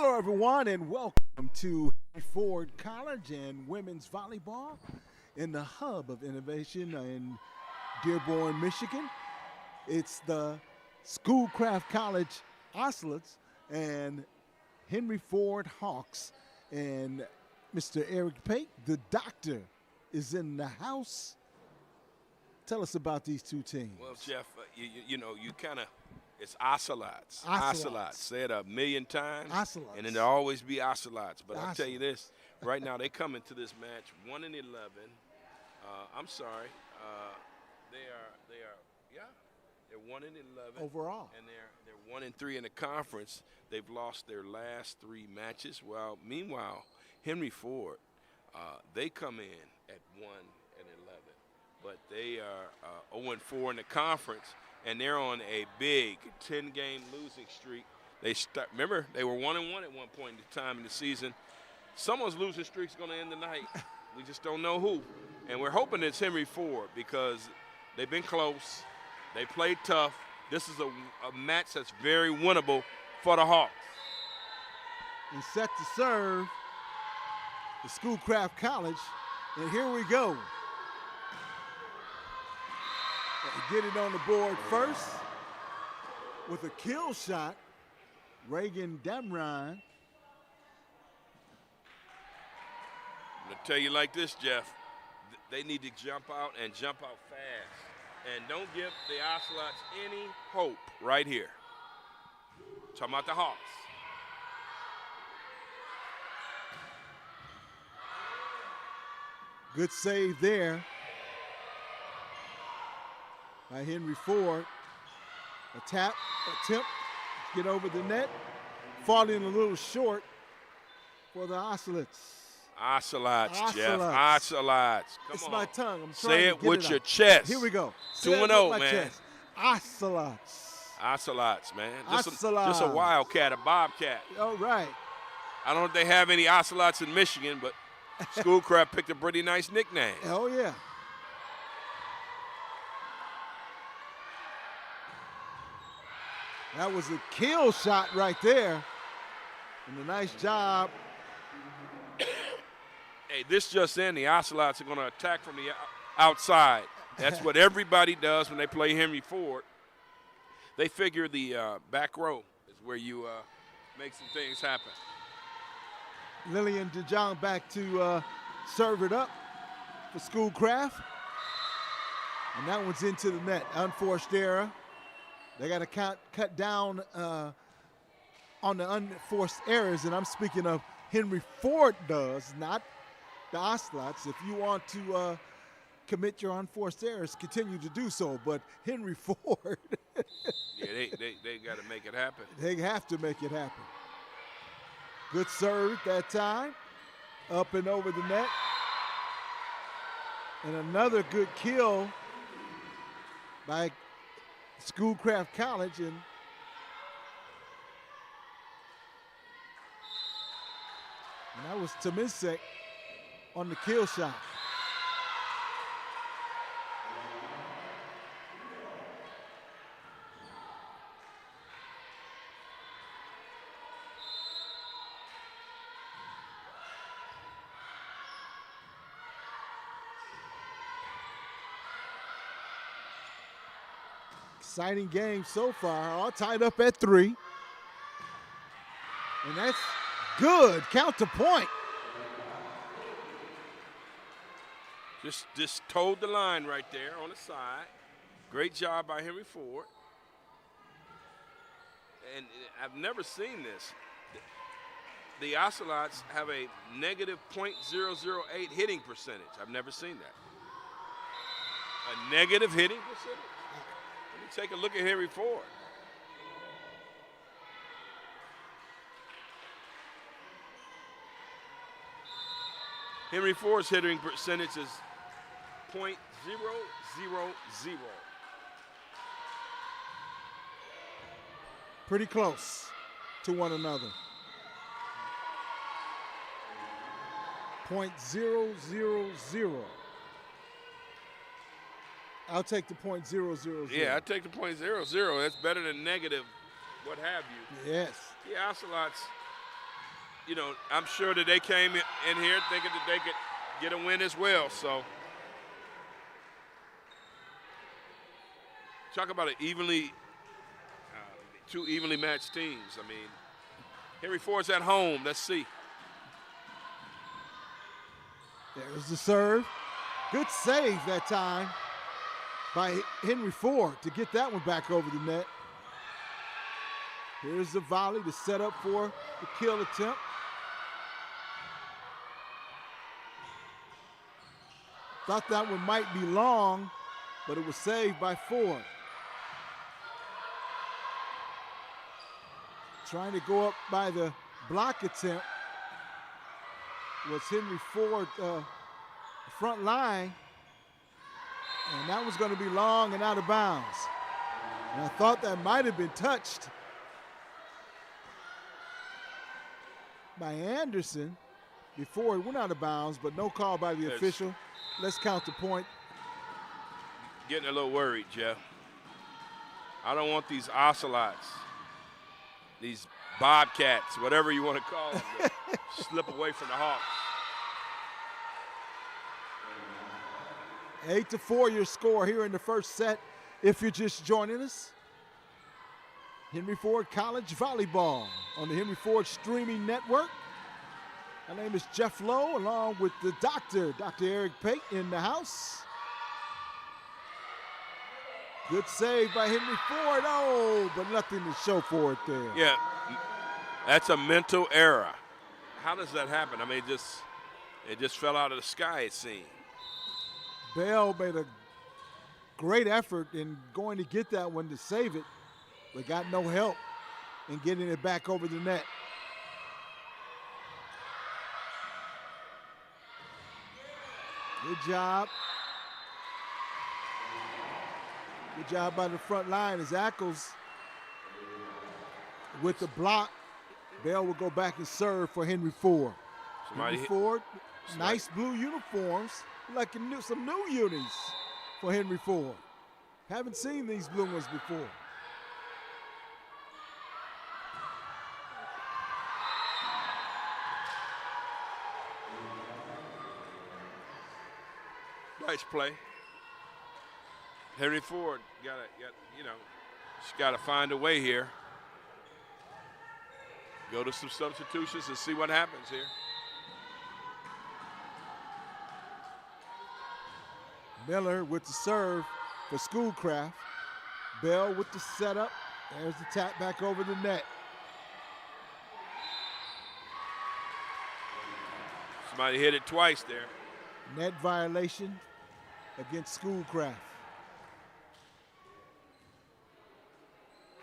Hello, everyone, and welcome to Ford College and Women's Volleyball in the hub of innovation in Dearborn, Michigan. It's the Schoolcraft College Ocelots and Henry Ford Hawks. And Mr. Eric Pate, the doctor, is in the house. Tell us about these two teams. Well, Jeff, you kind of, it's Ocelots. Ocelots. Say it a million times. Ocelots. And then there'll always be Ocelots. But I'll Ocelots. tell you this, right now they come into this match 1-11. I'm sorry. They're 1-11 Overall. and they're 1-3 in the conference. They've lost their last 3 matches. Well, meanwhile, Henry Ford, they come in at 1-11, but they are 0-4 in the conference, and they're on a big 10-game losing streak. Remember, they were 1-1 at one point in time in the season. Someone's losing streak's going to end tonight. We just don't know who. And we're hoping it's Henry Ford because they've been close. They played tough. This is a match that's very winnable for the Hawks. And set to serve the Schoolcraft College. And here we go. Get it on the board first with a kill shot. Reagan Damron. I'm going to tell you like this, Jeff. They need to jump out and jump out fast. And don't give the Ocelots any hope right here. Talking about the Hawks. Good save there by Henry Ford. A tap, attempt, get over the net. Falling a little short for the Ocelots. Ocelots, Jeff. Ocelots. Ocelots. Come It's on. my tongue. I'm trying Say to it get with it your out. chest. Here we go. 2-0, man. Chest. Ocelots. Ocelots, man. Just a Ocelots. wildcat, a bobcat. All right. I don't know if they have any Ocelots in Michigan, but Schoolcraft picked a pretty nice nickname. Oh, yeah. That was a kill shot right there. And a nice job. Hey, this just in, the Ocelots are going to attack from the outside. That's what everybody does when they play Henry Ford. They figure the back row is where you make some things happen. Lillian DeJong back to serve it up for Schoolcraft. And that one's into the net. Unforced error. They got to cut down on the unforced errors, and I'm speaking of Henry Ford does, not the Ocelots. If you want to commit your unforced errors, continue to do so. But Henry Ford. Yeah, they got to make it happen. They have to make it happen. Good serve that time. Up and over the net. And another good kill by Schoolcraft College. And that was Tomisek on the kill shot. Exciting game so far, all tied up at 3. And that's good, count to point. Just toed the line right there on the side. Great job by Henry Ford. And I've never seen this. The Ocelots have a negative .008 hitting percentage. I've never seen that. A negative hitting percentage? Let me take a look at Henry Ford. Henry Ford's hitting percentage is .000. Pretty close to one another. .000. I'll take the .000. Yeah, I take the .00. That's better than negative, what have you. Yes. The Ocelots you know, I'm sure that they came in here thinking that they could get a win as well. So talk about two evenly matched teams. I mean, Henry Ford's at home. Let's see. There's the serve. Good save that time by Henry Ford to get that one back over the net. Here's the volley to set up for the kill attempt. Thought that one might be long, but it was saved by Ford. Trying to go up by the block attempt was Henry Ford, front line, and that was going to be long and out of bounds. And I thought that might have been touched by Anderson before it went out of bounds, but no call by the official. Let's count the point. Getting a little worried, Jeff. I don't want these Ocelots, these Bobcats, whatever you want to call them, to slip away from the Hawks. 8-4 your score here in the first set. If you're just joining us, Henry Ford College Volleyball on the Henry Ford Streaming Network. My name is Jeff Lowe, along with the Dr. Eric Pate in the house. Good save by Henry Ford. Oh, but nothing to show for it there. Yeah, that's a mental error. How does that happen? I mean, it just fell out of the sky, it seemed. Bell made a great effort in going to get that one to save it, but got no help in getting it back over the net. Good job. Good job by the front line as Ackles with the block. Bell will go back and serve for Henry Ford. Henry Ford, nice blue uniforms, like some new unis for Henry Ford. Haven't seen these blue ones before. Nice play. Henry Ford she's got to find a way here. Go to some substitutions and see what happens here. Miller with the serve for Schoolcraft. Bell with the setup. There's the tap back over the net. Somebody hit it twice there. Net violation against Schoolcraft.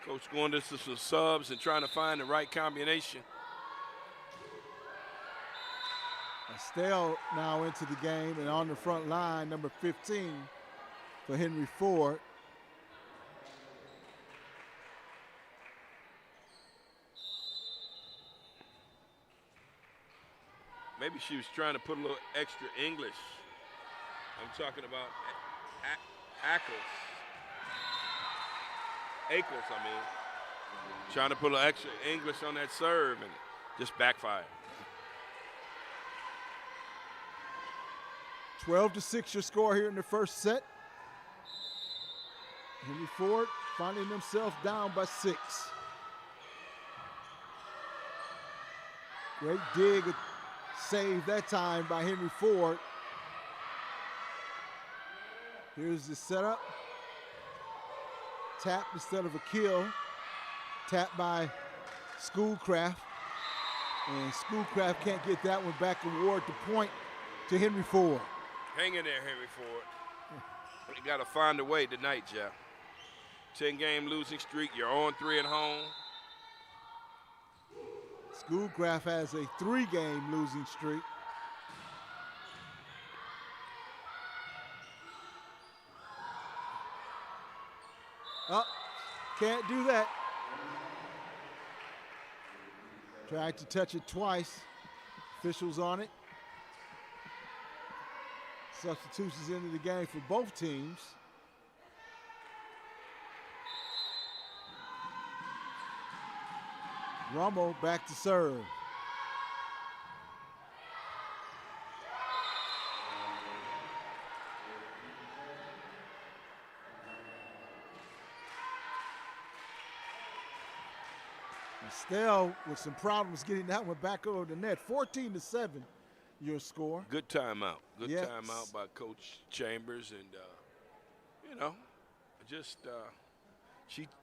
Coach going to some subs and trying to find the right combination. Estelle now into the game and on the front line, number 15 for Henry Ford. Maybe she was trying to put a little extra English. I'm talking about Ackles, I mean. Trying to put a little extra English on that serve and just backfired. 12-6 your score here in the first set. Henry Ford finding themselves down by 6. Great dig, save that time by Henry Ford. Here's the setup. Tap instead of a kill. Tap by Schoolcraft. And Schoolcraft can't get that one back and award the point to Henry Ford. Hang in there, Henry Ford. But you got to find a way tonight, Jeff. 10-game losing streak. You're on 3 at home. Schoolcraft has a 3-game losing streak. Oh, can't do that. Tried to touch it twice. Officials on it. Substitutions into the game for both teams. Rummel back to serve. Still with some problems getting that one back over the net. 14-7, your score. Good timeout. Good Yes. timeout by Coach Chambers, and you know, just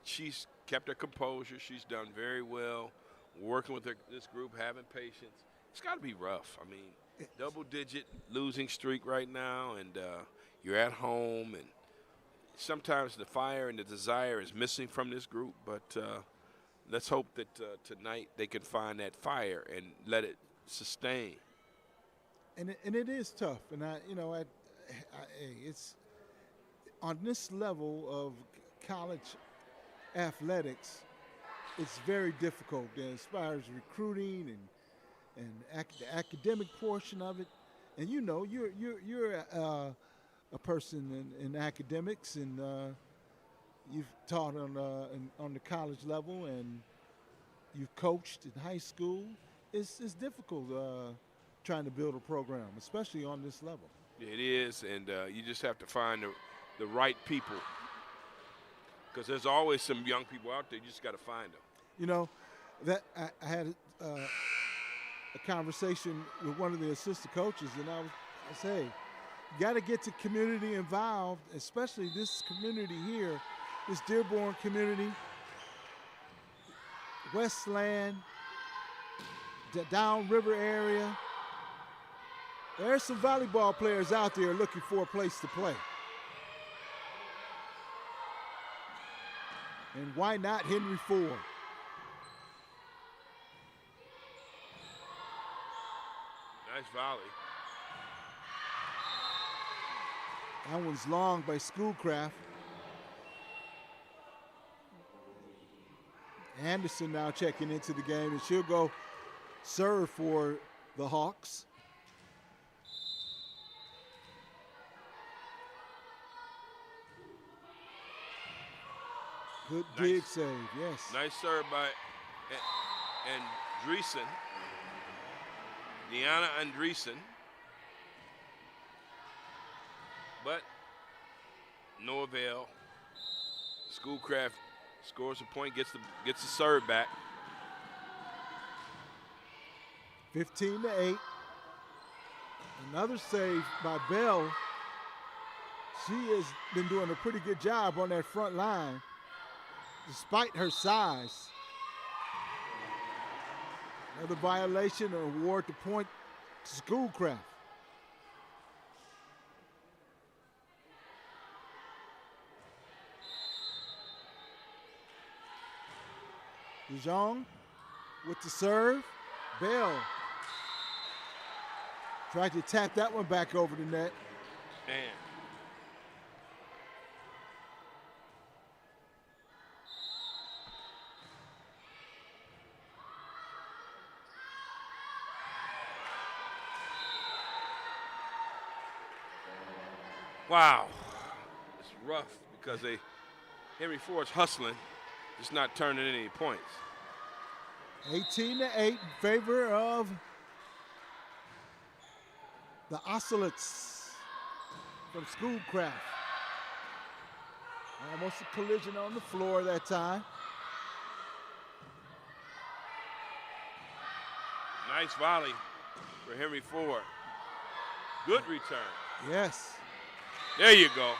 she's kept her composure. She's done very well working with this group, having patience. It's got to be rough. I mean, double-digit losing streak right now, and you're at home, and sometimes the fire and the desire is missing from this group. But let's hope that tonight they can find that fire and let it sustain. And it is tough, and it's on this level of college athletics. It's very difficult as far as recruiting and the academic portion of it. And you're a person in academics, and you've taught on the college level, and you've coached in high school. It's difficult trying to build a program, especially on this level. It is, and you just have to find the right people, because there's always some young people out there. You just got to find them. You know, that I had a conversation with one of the assistant coaches, and I say, you got to get the community involved, especially this community here, this Dearborn community, Westland, the downriver area. There's some volleyball players out there looking for a place to play. And why not Henry Ford? Nice volley. That one's long by Schoolcraft. Anderson now checking into the game, and she'll go serve for the Hawks. Good dig save, yes. Nice serve by Andreessen. Deanna Andreessen. But no avail. Schoolcraft scores a point, gets the serve back. 15-8. Another save by Bell. She has been doing a pretty good job on that front line, despite her size. Another violation, award the point to Schoolcraft. DeJong with the serve. Bell tried to tap that one back over the net. Man. Wow. It's rough because Henry Ford's hustling, just not turning any points. 18-8 in favor of the Ocelots from Schoolcraft. Almost a collision on the floor that time. Nice volley for Henry Ford. Good return. Yes. There you go.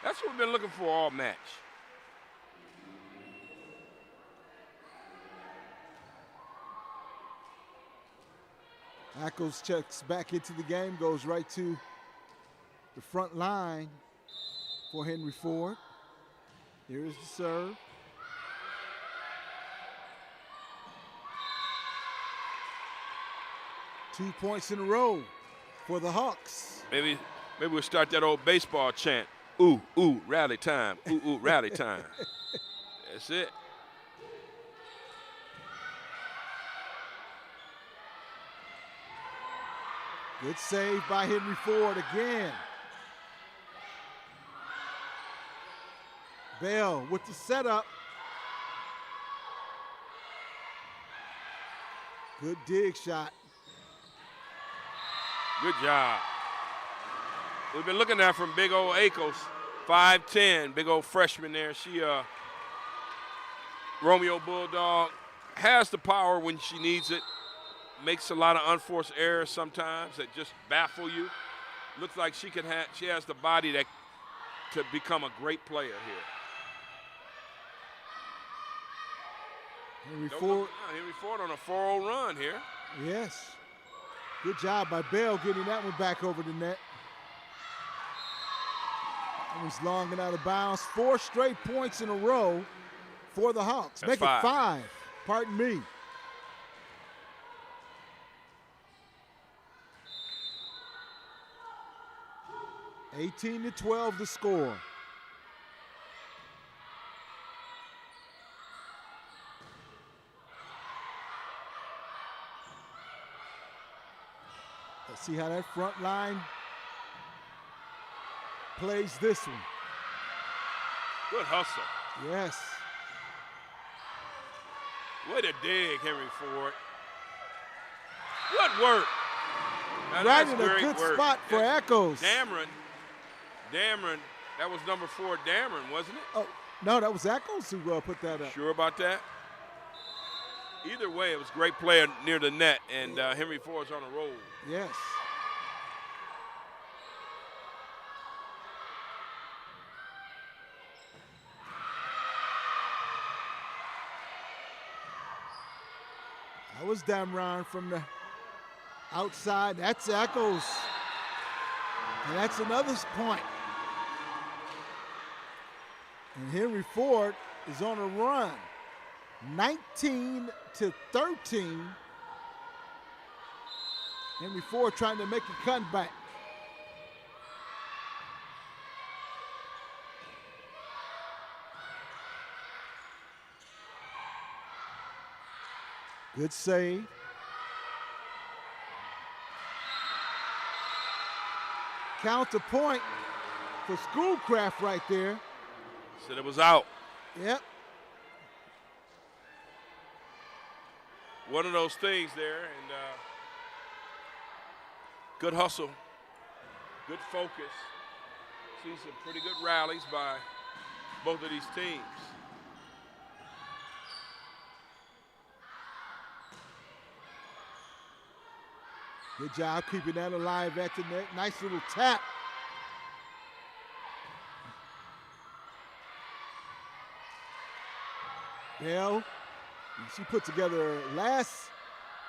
That's what we've been looking for all match. Ackles checks back into the game, goes right to the front line for Henry Ford. Here's the serve. Two points in a row for the Hawks. Maybe we'll start that old baseball chant. Ooh, ooh, rally time. Ooh, ooh, rally time. That's it. Good save by Henry Ford again. Bell with the setup. Good dig shot. Good job. We've been looking at from big old Akos, 5'10", big old freshman there. She Romeo Bulldog, has the power when she needs it. Makes a lot of unforced errors sometimes that just baffle you. Looks like she has the body to become a great player here. Henry Ford on a 4-0 run here. Yes. Good job by Bell getting that one back over the net. That was long and out of bounds. 4 straight points in a row for the Hawks. That's Make 5. it 5. Pardon me. (18-12) the score. Let's see how that front line plays this one. Good hustle. Yes. Way to dig, Henry Ford. Good work. Now, right in a great good work. spot for Echoes. Dameron, that was number 4, Dameron, wasn't it? Oh, no, that was Echoes who put that up. Sure about that? Either way, it was a great play near the net, and Henry Ford's on a roll. Yes. That was Dameron from the outside. That's Echoes. And that's another point. And Henry Ford is on a run. 19-13. Henry Ford trying to make a comeback. Good save. Counter point for Schoolcraft right there. Said it was out. Yep. One of those things there, and good hustle, good focus. See some pretty good rallies by both of these teams. Good job keeping that alive at the net. Nice little tap. Bell, she put together last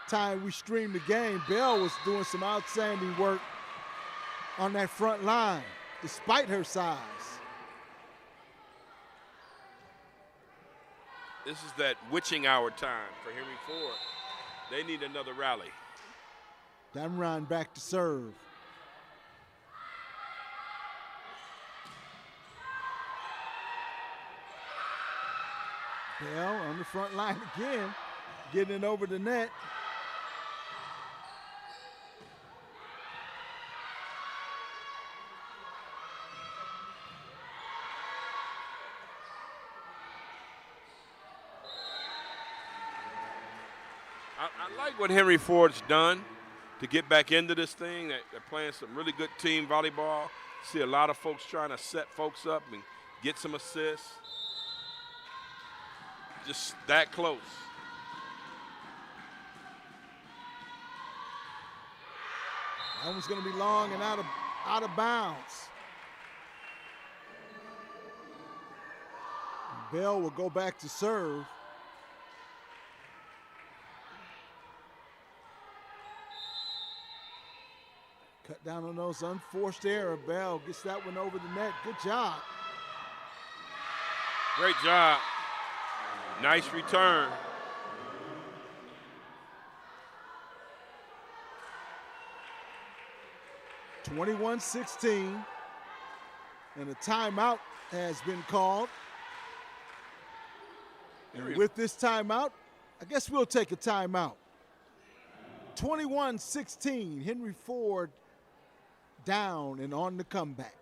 time we streamed the game. Bell was doing some outstanding work on that front line, despite her size. This is that witching hour time for Henry Ford. They need another rally. Dameron back to serve. Bell on the front line again, getting it over the net. I like what Henry Ford's done to get back into this thing. They're playing some really good team volleyball. See a lot of folks trying to set folks up and get some assists. Just that close. That one's going to be long and out of bounds. Bell will go back to serve. Cut down on those unforced error. Bell gets that one over the net. Good job. Great job. Nice return. (21-16), and a timeout has been called. And with this timeout, I guess we'll take a timeout. 21-16, Henry Ford down and on the comeback.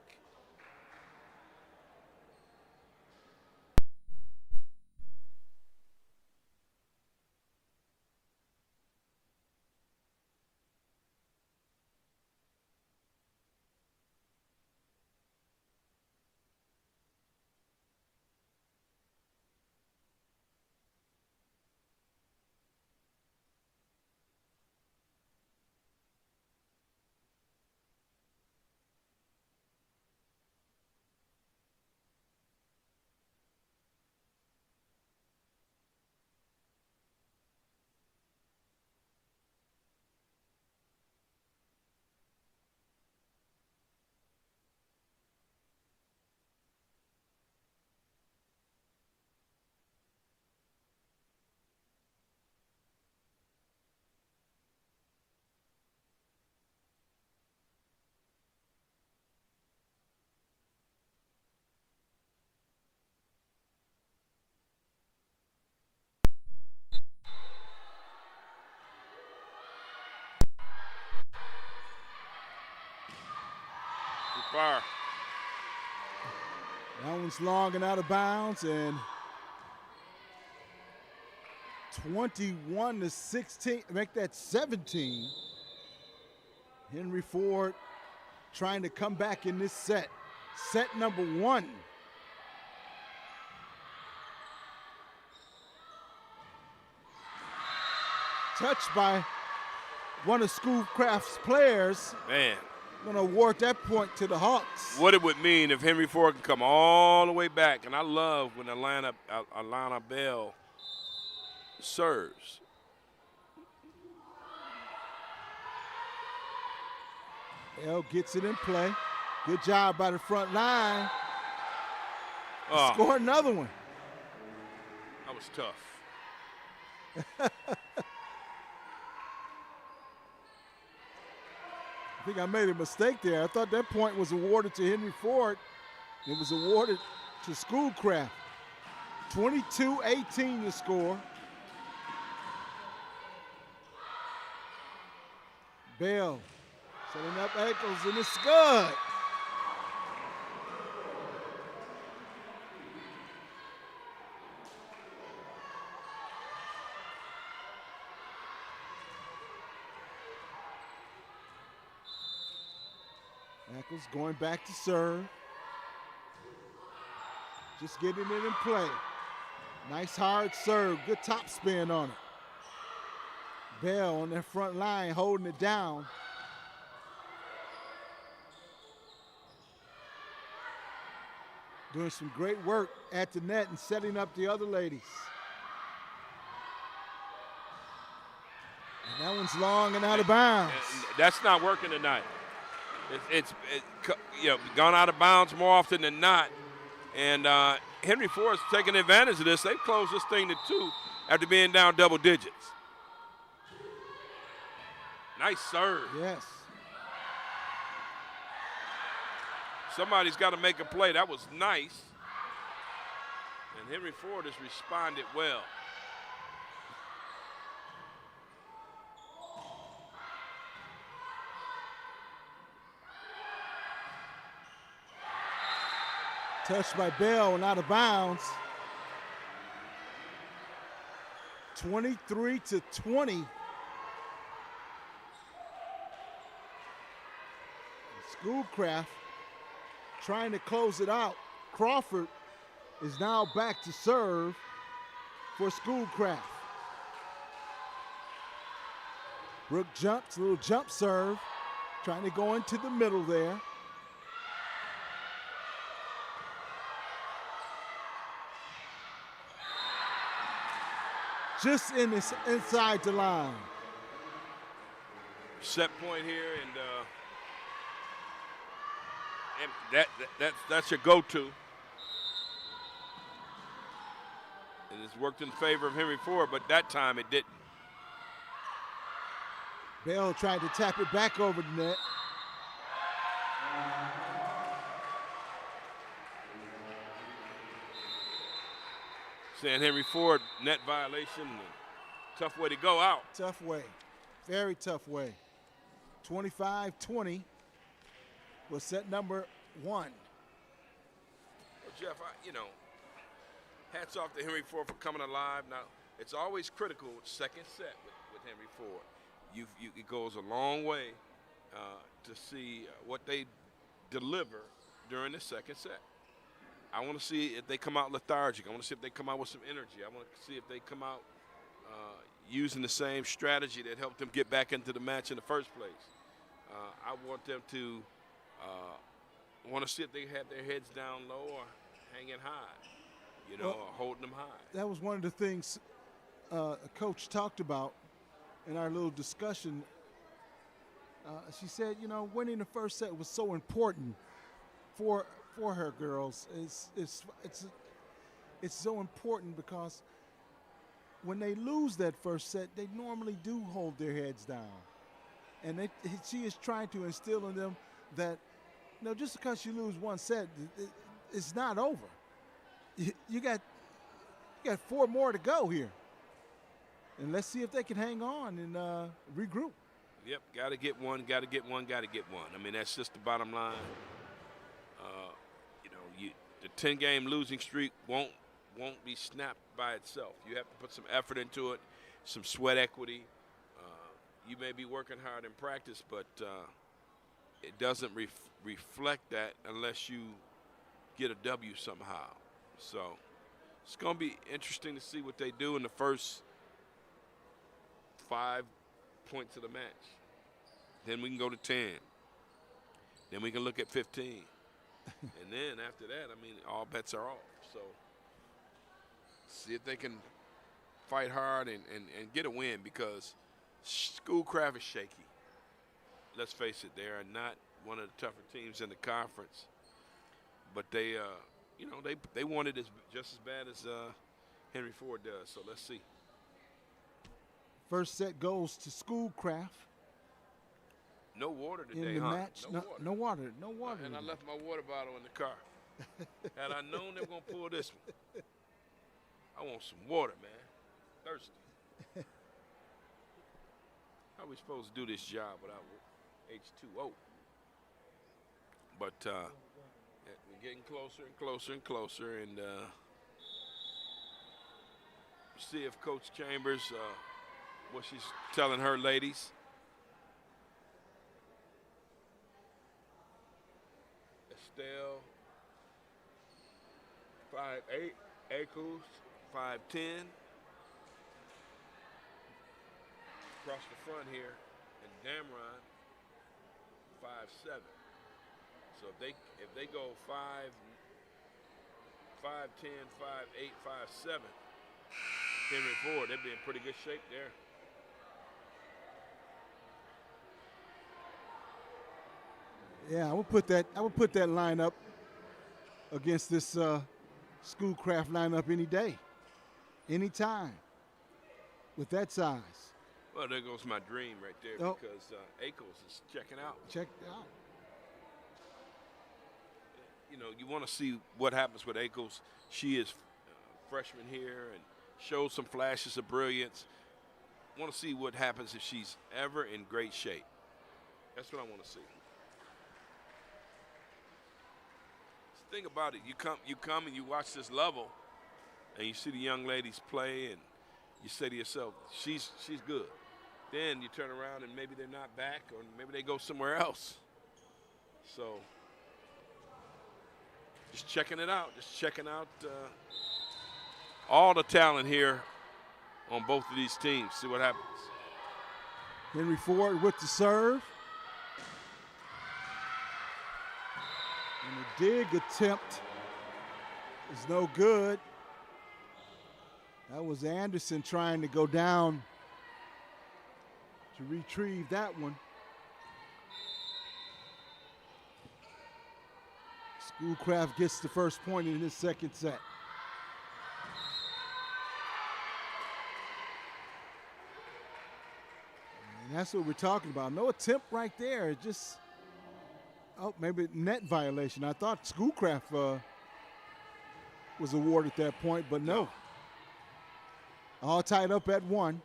fire. That one's long and out of bounds, and 21-16, make that 17. Henry Ford trying to come back in this set. Set number 1. Touched by one of Schoolcraft's players. Man. Going to award that point to the Hawks. What it would mean if Henry Ford can come all the way back. And I love when Alana Bell serves. Bell gets it in play. Good job by the front line. Oh, Score another one. that was tough. I think I made a mistake there. I thought that point was awarded to Henry Ford. It was awarded to Schoolcraft. 22-18 the score. Bell setting up ankles, and it's good. Ackles going back to serve. Just getting it in play. Nice hard serve, good top spin on it. Bell on that front line holding it down. Doing some great work at the net and setting up the other ladies. And that one's long and out of bounds. That's not working tonight. It's gone out of bounds more often than not. And Henry Ford's taking advantage of this. They've closed this thing to 2 after being down double digits. Nice serve. Yes. Somebody's got to make a play. That was nice. And Henry Ford has responded well. Touched by Bell and out of bounds. 23-20. Schoolcraft trying to close it out. Crawford is now back to serve for Schoolcraft. Brooke jumps, a little jump serve, trying to go into the middle there. Just inside the line. Set point here, and that's your go-to. And it's worked in favor of Henry Ford, but that time it didn't. Bell tried to tap it back over the net. Saying Henry Ford, net violation, tough way to go out. Tough way, very tough way. 25-20 was set number 1. Well, Jeff, hats off to Henry Ford for coming alive. Now, it's always critical second set with Henry Ford. It goes a long way to see what they deliver during the second set. I want to see if they come out lethargic. I want to see if they come out with some energy. I want to see if they come out using the same strategy that helped them get back into the match in the first place. I want them to want to see if they have their heads down low or hanging high, or holding them high. That was one of the things a coach talked about in our little discussion. She said, winning the first set was so important for her girls. It's so important because when they lose that first set, they normally do hold their heads down. And she is trying to instill in them that, just because you lose one set, it's not over. You got 4 more to go here. And let's see if they can hang on and regroup. Yep, got to get one, got to get one, got to get one. I mean, that's just the bottom line. The 10-game losing streak won't be snapped by itself. You have to put some effort into it, some sweat equity. You may be working hard in practice, but it doesn't reflect that unless you get a W somehow. So it's going to be interesting to see what they do in the first 5 points of the match. Then we can go to 10. Then we can look at 15. And then after that, I mean, all bets are off. So see if they can fight hard and get a win, because Schoolcraft is shaky. Let's face it, they are not one of the tougher teams in the conference. But they want it just as bad as Henry Ford does. So let's see. First set goes to Schoolcraft. No water today, in the huh? match. No water. And I left my water bottle in the car. Had I known they were going to pull this one, I want some water, man. Thirsty. How are we supposed to do this job without H2O? But we're getting closer and closer and closer, and see if Coach Chambers, what she's telling her ladies. Estelle, 5'8", Echoes, 5'10". Across the front here, and Damron, 5'7". So if they go 5'10", 5'8", 5'7", Henry Ford, they'd be in pretty good shape there. Yeah, I would put that lineup against this Schoolcraft lineup any day, any time, with that size. Well, there goes my dream right there, because Echoes is checking out. Checked out. You want to see what happens with Echoes. She is freshman here and shows some flashes of brilliance. Want to see what happens if she's ever in great shape. That's what I want to see. Think about it. You come and you watch this level, and you see the young ladies play, and you say to yourself, she's good. Then you turn around and maybe they're not back, or maybe they go somewhere else. So just checking it out. Just checking out all the talent here on both of these teams. See what happens. Henry Ford with the serve. And the dig attempt is no good. That was Anderson trying to go down to retrieve that one. Schoolcraft gets the first point in his second set. And that's what we're talking about. No attempt right there. It just, maybe net violation. I thought Schoolcraft was awarded that point, but no. All tied up at 1.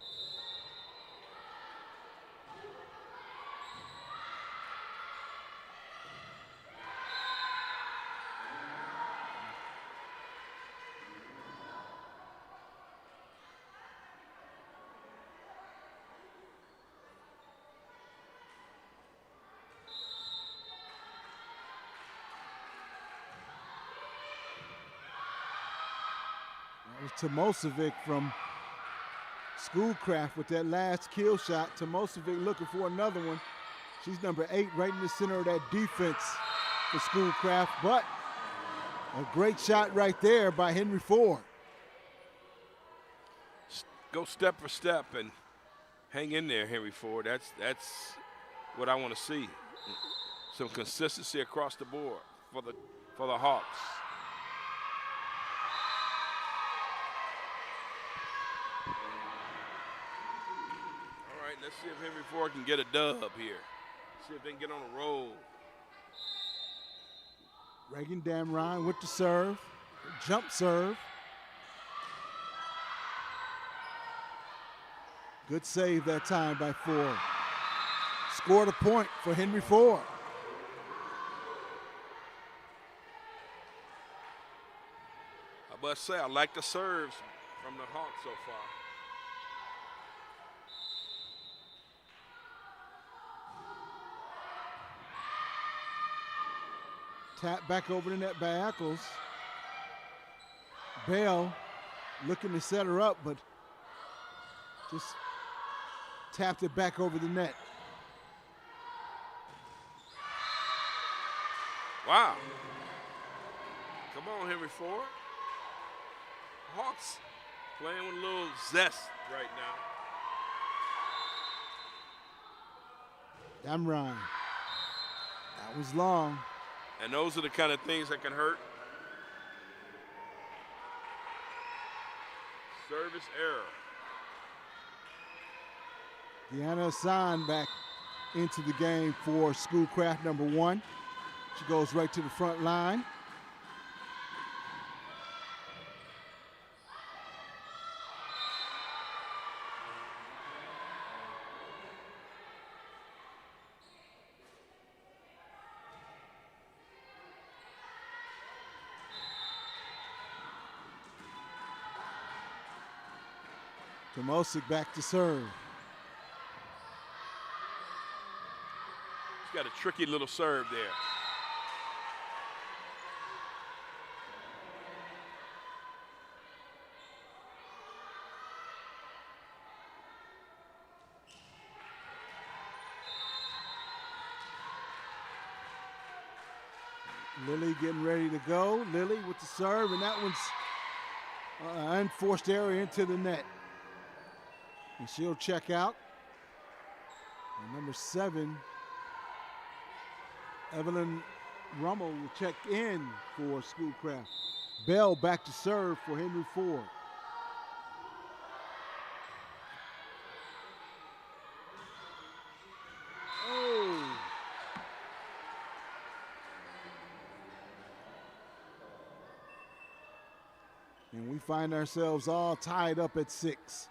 Tomosevic from Schoolcraft with that last kill shot. Tomosevic looking for another one. She's number 8, right in the center of that defense for Schoolcraft, but a great shot right there by Henry Ford. Go step for step and hang in there, Henry Ford. That's what I want to see. Some consistency across the board for the Hawks. Let's see if Henry Ford can get a dub here. See if they can get on a roll. Reagan Damron with the serve. Jump serve. Good save that time by Ford. Scored a point for Henry Ford. I must say, I like the serves from the Hawks so far. Tap back over the net by Eccles. Bell looking to set her up, but just tapped it back over the net. Wow. Come on, Henry Ford. Hawks playing with a little zest right now. Damron. That was long. And those are the kind of things that can hurt. Service error. Deanna Hassan back into the game for Schoolcraft number 1. She goes right to the front line. Tomosic back to serve. She's got a tricky little serve there. Lily getting ready to go. Lily with the serve, and that one's unforced error into the net. And she'll check out. And number 7, Evelyn Rummel will check in for Schoolcraft. Bell back to serve for Henry Ford. Oh. And we find ourselves all tied up at 6.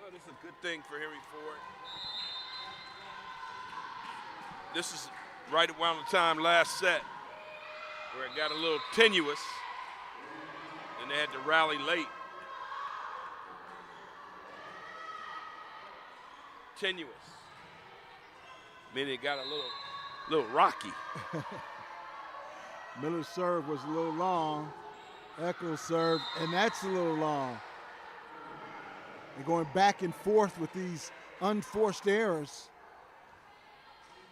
Well, this is a good thing for Henry Ford. This is right around the time last set where it got a little tenuous and they had to rally late. Tenuous. Meaning it got a little rocky. Miller's serve was a little long. Eccles serve, and that's a little long. They're going back and forth with these unforced errors,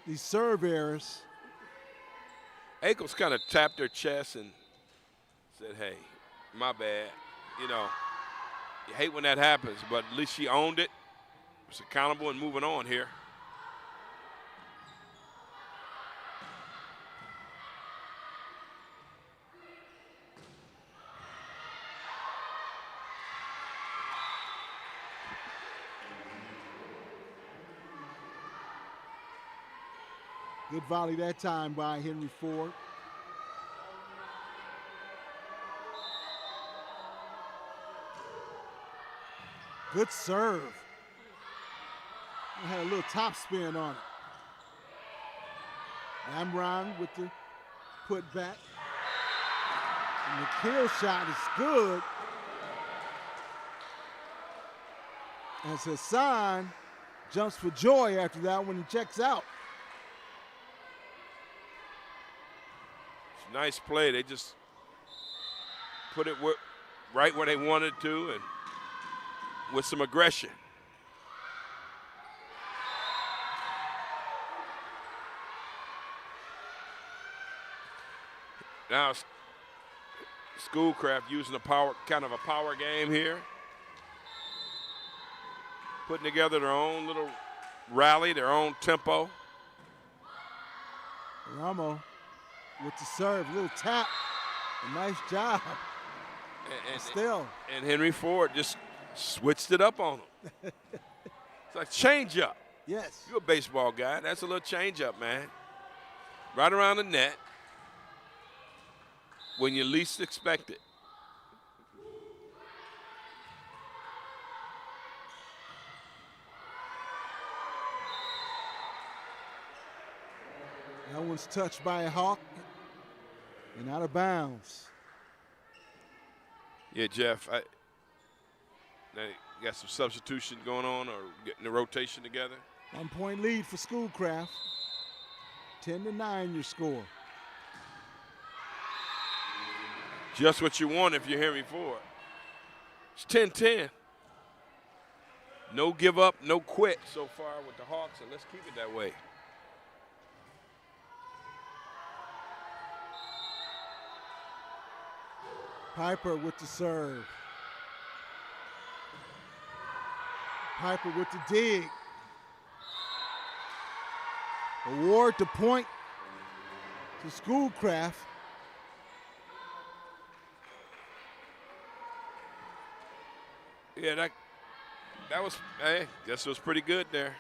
these serve errors. Eccles kind of tapped her chest and said, hey, my bad. You know, you hate when that happens, but at least she owned it, was accountable and moving on here. Good volley that time by Henry Ford. Good serve. It had a little top spin on it. Amron with the put back. And the kill shot is good. As Hassan jumps for joy after that one and checks out. Nice play. They just put it right where they wanted to and with some aggression. Now Schoolcraft using a power game here. Putting together their own little rally, their own tempo. Ramo with the serve, little tap, a nice job. And Henry Ford just switched it up on him. It's like change up. Yes. You're a baseball guy. That's a little change up, man. Right around the net when you least expect it. That one's touched by a Hawk. and out of bounds. Yeah, Jeff, now you got some substitution going on or getting the rotation together? 1-point lead for Schoolcraft. 10-9 your score. Just what you want if you're Henry Ford. It's 10-10. No give up, no quit so far with the Hawks, and let's keep it that way. Piper with the serve. Piper with the dig. Award the point to Schoolcraft. Yeah, that was, hey, guess it was pretty good there.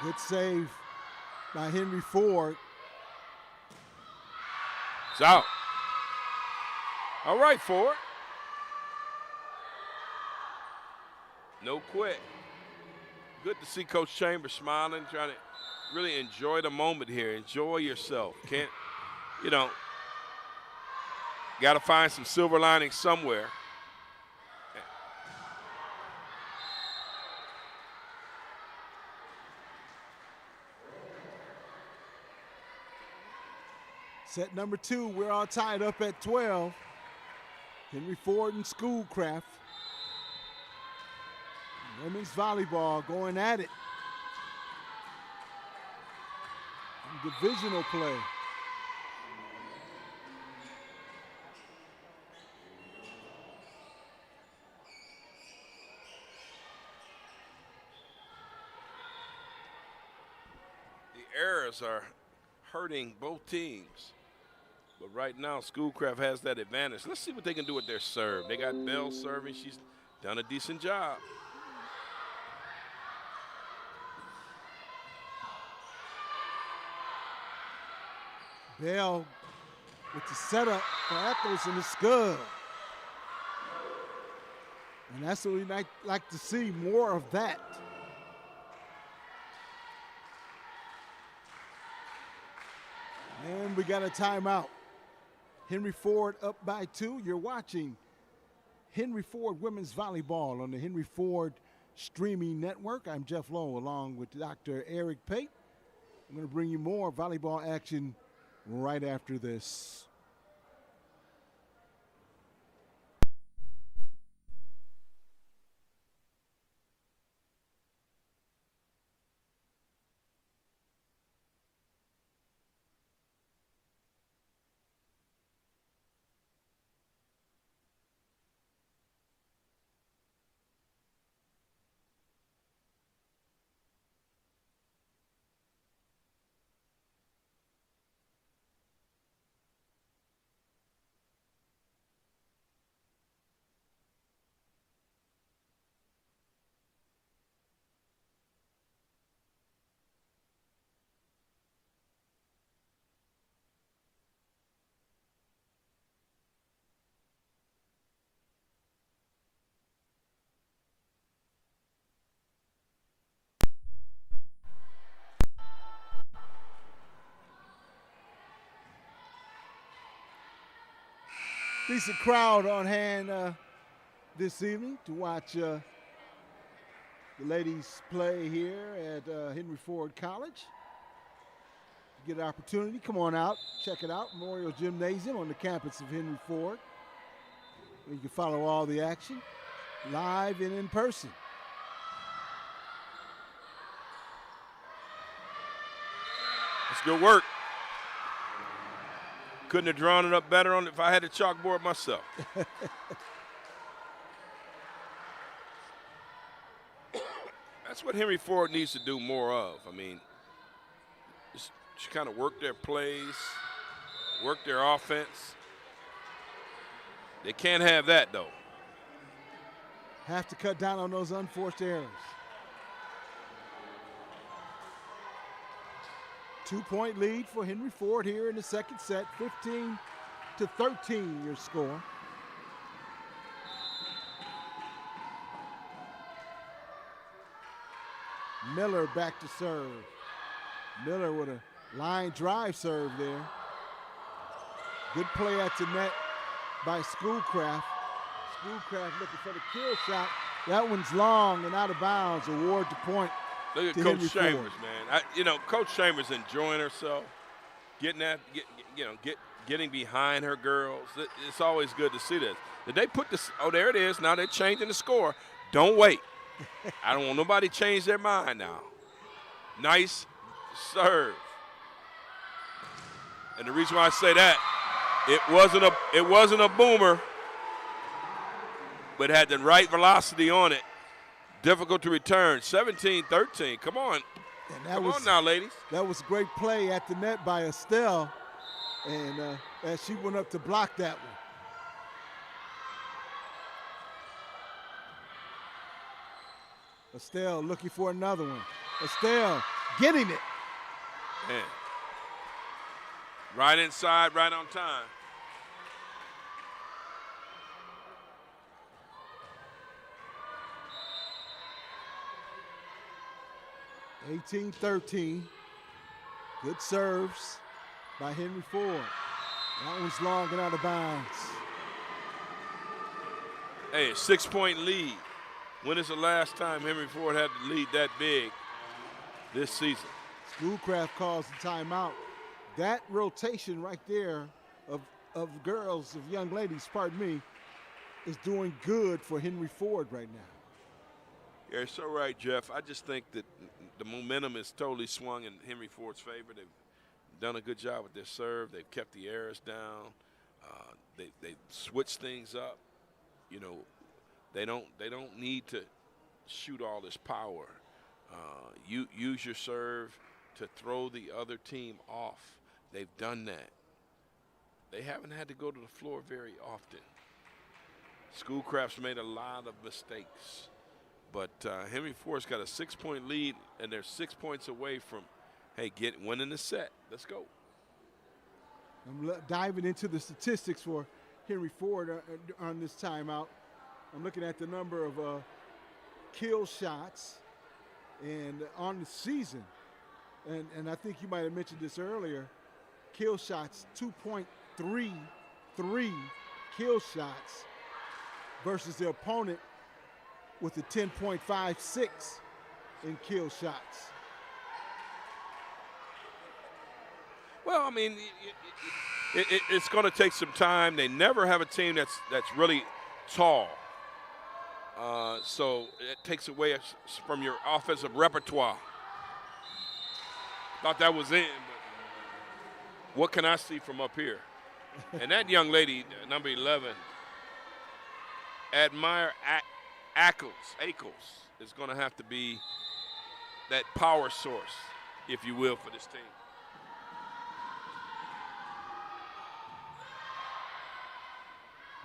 Good save by Henry Ford. It's out. All right, Ford. No quit. Good to see Coach Chambers smiling, trying to really enjoy the moment here. Enjoy yourself. Can't, got to find some silver linings somewhere. Set number 2, we're all tied up at 12. Henry Ford and Schoolcraft. Women's volleyball going at it. Divisional play. The errors are hurting both teams. But right now, Schoolcraft has that advantage. Let's see what they can do with their serve. They got Bell serving. She's done a decent job. Bell with the setup for Eccles and the scud. And that's what we like to see, more of that. And we got a timeout. Henry Ford up by 2. You're watching Henry Ford Women's Volleyball on the Henry Ford Streaming Network. I'm Jeff Lowe along with Dr. Eric Pate. I'm going to bring you more volleyball action right after this. Decent crowd on hand this evening to watch the ladies play here at Henry Ford College. Get an opportunity, come on out, check it out. Memorial Gymnasium on the campus of Henry Ford. You can follow all the action live and in person. That's good work. Couldn't have drawn it up better on if I had a chalkboard myself. That's what Henry Ford needs to do more of. I mean, just kind of work their plays, work their offense. They can't have that, though. Have to cut down on those unforced errors. 2-point lead for Henry Ford here in the second set. 15-13 your score. Miller back to serve. Miller with a line drive serve there. Good play at the net by Schoolcraft. Schoolcraft looking for the kill shot. That one's long and out of bounds. Award the point. Look at to Coach Henry Chambers, Ford. man. Coach Chambers enjoying herself, getting behind her girls. It's always good to see this. Did they put this? Oh, there it is. Now they're changing the score. Don't wait. I don't want nobody to change their mind now. Nice serve. And the reason why I say that, it wasn't a boomer, but had the right velocity on it. Difficult to return. 17-13. Come on. Come on now, ladies. That was great play at the net by Estelle, and as she went up to block that one. Estelle looking for another one. Estelle getting it. Man. Right inside, right on time. (18-13). Good serves by Henry Ford. That one's long and out of bounds. Hey, 6-point lead. When is the last time Henry Ford had to lead that big this season? Schoolcraft calls the timeout. That rotation right there of girls, of young ladies, pardon me, is doing good for Henry Ford right now. You're so right, Jeff. I just think that the momentum is totally swung in Henry Ford's favor. They've done a good job with their serve. They've kept the errors down. They switched things up. You know, they don't need to shoot all this power. You use your serve to throw the other team off. They've done that. They haven't had to go to the floor very often. Schoolcraft's made a lot of mistakes. But Henry Ford's got a 6-point lead, and they're 6 points away from, hey, winning the set. Let's go. I'm diving into the statistics for Henry Ford on this timeout. I'm looking at the number of kill shots and on the season. And I think you might have mentioned this earlier. Kill shots, 2.33 kill shots versus the opponent with a 10.56 in kill shots. Well, I mean, it's going to take some time. They never have a team that's really tall. So it takes away from your offensive repertoire. Thought that was in, but what can I see from up here? And that young lady, number 11, Admire Ackles is going to have to be that power source, if you will, for this team.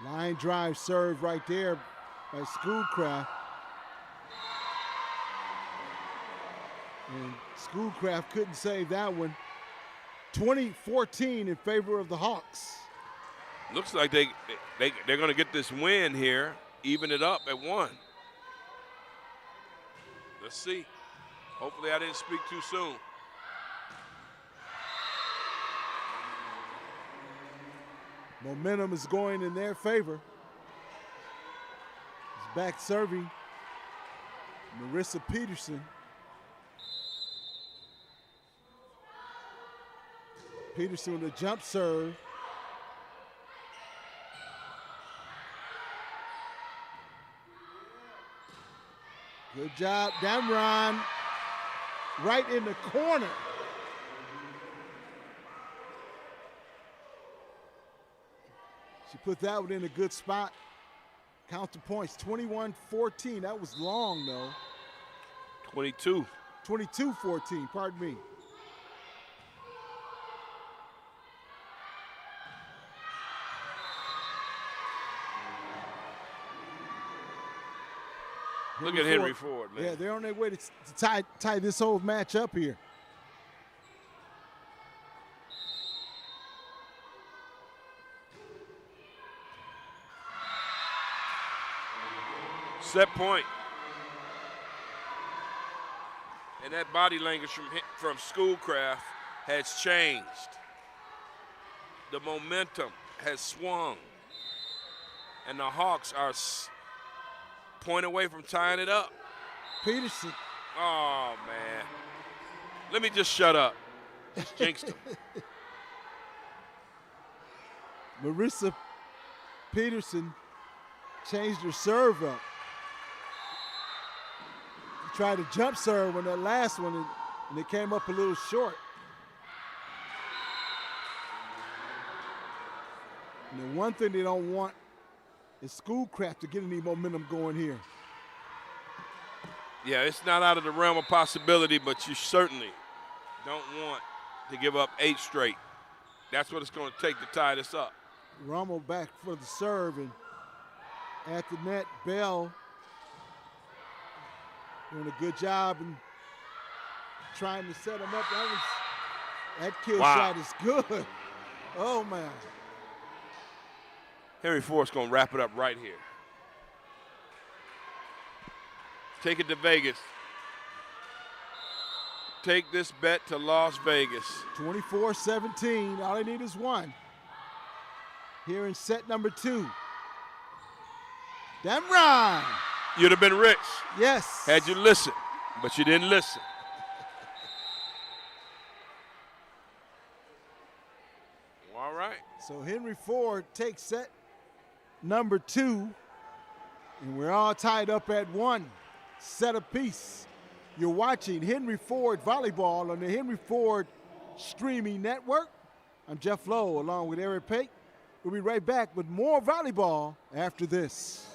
Line drive serve right there by Schoolcraft. And Schoolcraft couldn't save that one. 20-14 in favor of the Hawks. Looks like they're going to get this win here, even it up at 1. Let's see. Hopefully I didn't speak too soon. Momentum is going in their favor. He's back serving Marissa Peterson. Peterson with a jump serve. Good job, Damron. Right in the corner. She put that one in a good spot. Count the points, 21-14. That was long, though. 22. 22-14, pardon me. Look at Henry Ford, man. Yeah, they're on their way to tie this whole match up here. Set point. And that body language from Schoolcraft has changed. The momentum has swung. And the Hawks are point away from tying it up. Peterson. Oh, man. Let me just shut up. Just jinxed him. Marissa Peterson changed her serve up. She tried to jump serve on that last one, and it came up a little short. And the one thing they don't want is Schoolcraft to get any momentum going here. Yeah, it's not out of the realm of possibility, but you certainly don't want to give up 8 straight. That's what it's going to take to tie this up. Rommel back for the serve, and at the net, Bell doing a good job in trying to set him up. That kill shot is good. Oh, man. Henry Ford's going to wrap it up right here. Take it to Vegas. Take this bet to Las Vegas. 24-17. All they need is one. Here in set number 2. Damn right. You'd have been rich. Yes. Had you listened, but you didn't listen. All right. So Henry Ford takes set number 2, and we're all tied up at 1 set apiece. You're watching Henry Ford Volleyball on the Henry Ford Streaming Network. I'm Jeff Lowe along with Eric Pate. We'll be right back with more volleyball after this.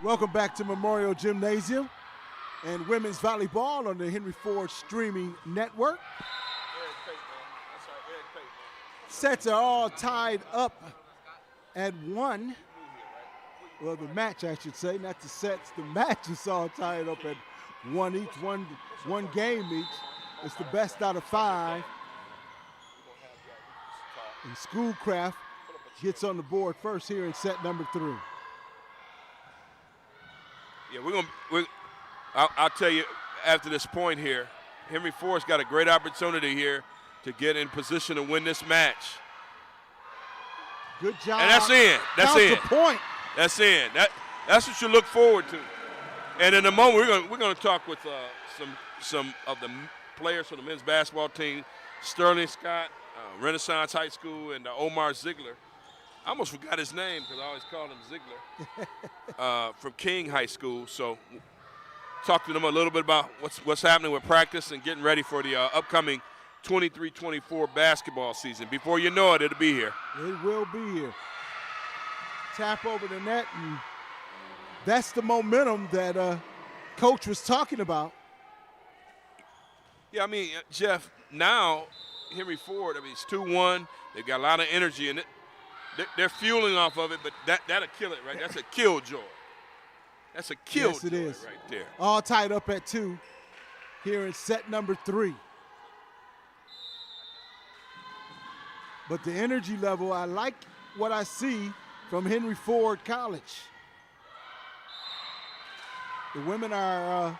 Welcome back to Memorial Gymnasium and women's volleyball on the Henry Ford streaming network. Sets are all tied up at 1. Well, the match, I should say, not the sets. The match is all tied up at 1 each, one game each. It's the best out of 5. And Schoolcraft gets on the board first here in set number 3. Yeah, I'll tell you after this point here, Henry Ford's got a great opportunity here to get in position to win this match. Good job. And that's in. That's Counts in. a point. That's in. That's what you look forward to. And in a moment, we're going to talk with some of the players from the men's basketball team, Sterling Scott, Renaissance High School, and Omar Ziegler. I almost forgot his name because I always called him Ziegler from King High School. So talk to them a little bit about what's happening with practice and getting ready for the upcoming 23-24 basketball season. Before you know it, it'll be here. It will be here. Tap over the net, and that's the momentum that Coach was talking about. Yeah, I mean, Jeff, now Henry Ford, I mean, it's 2-1. They've got a lot of energy in it. They're fueling off of it, but that'll kill it, right? That's a killjoy. That's a killjoy yes, it is. Right there. All tied up at 2 here in set number 3. But the energy level, I like what I see from Henry Ford College. The women are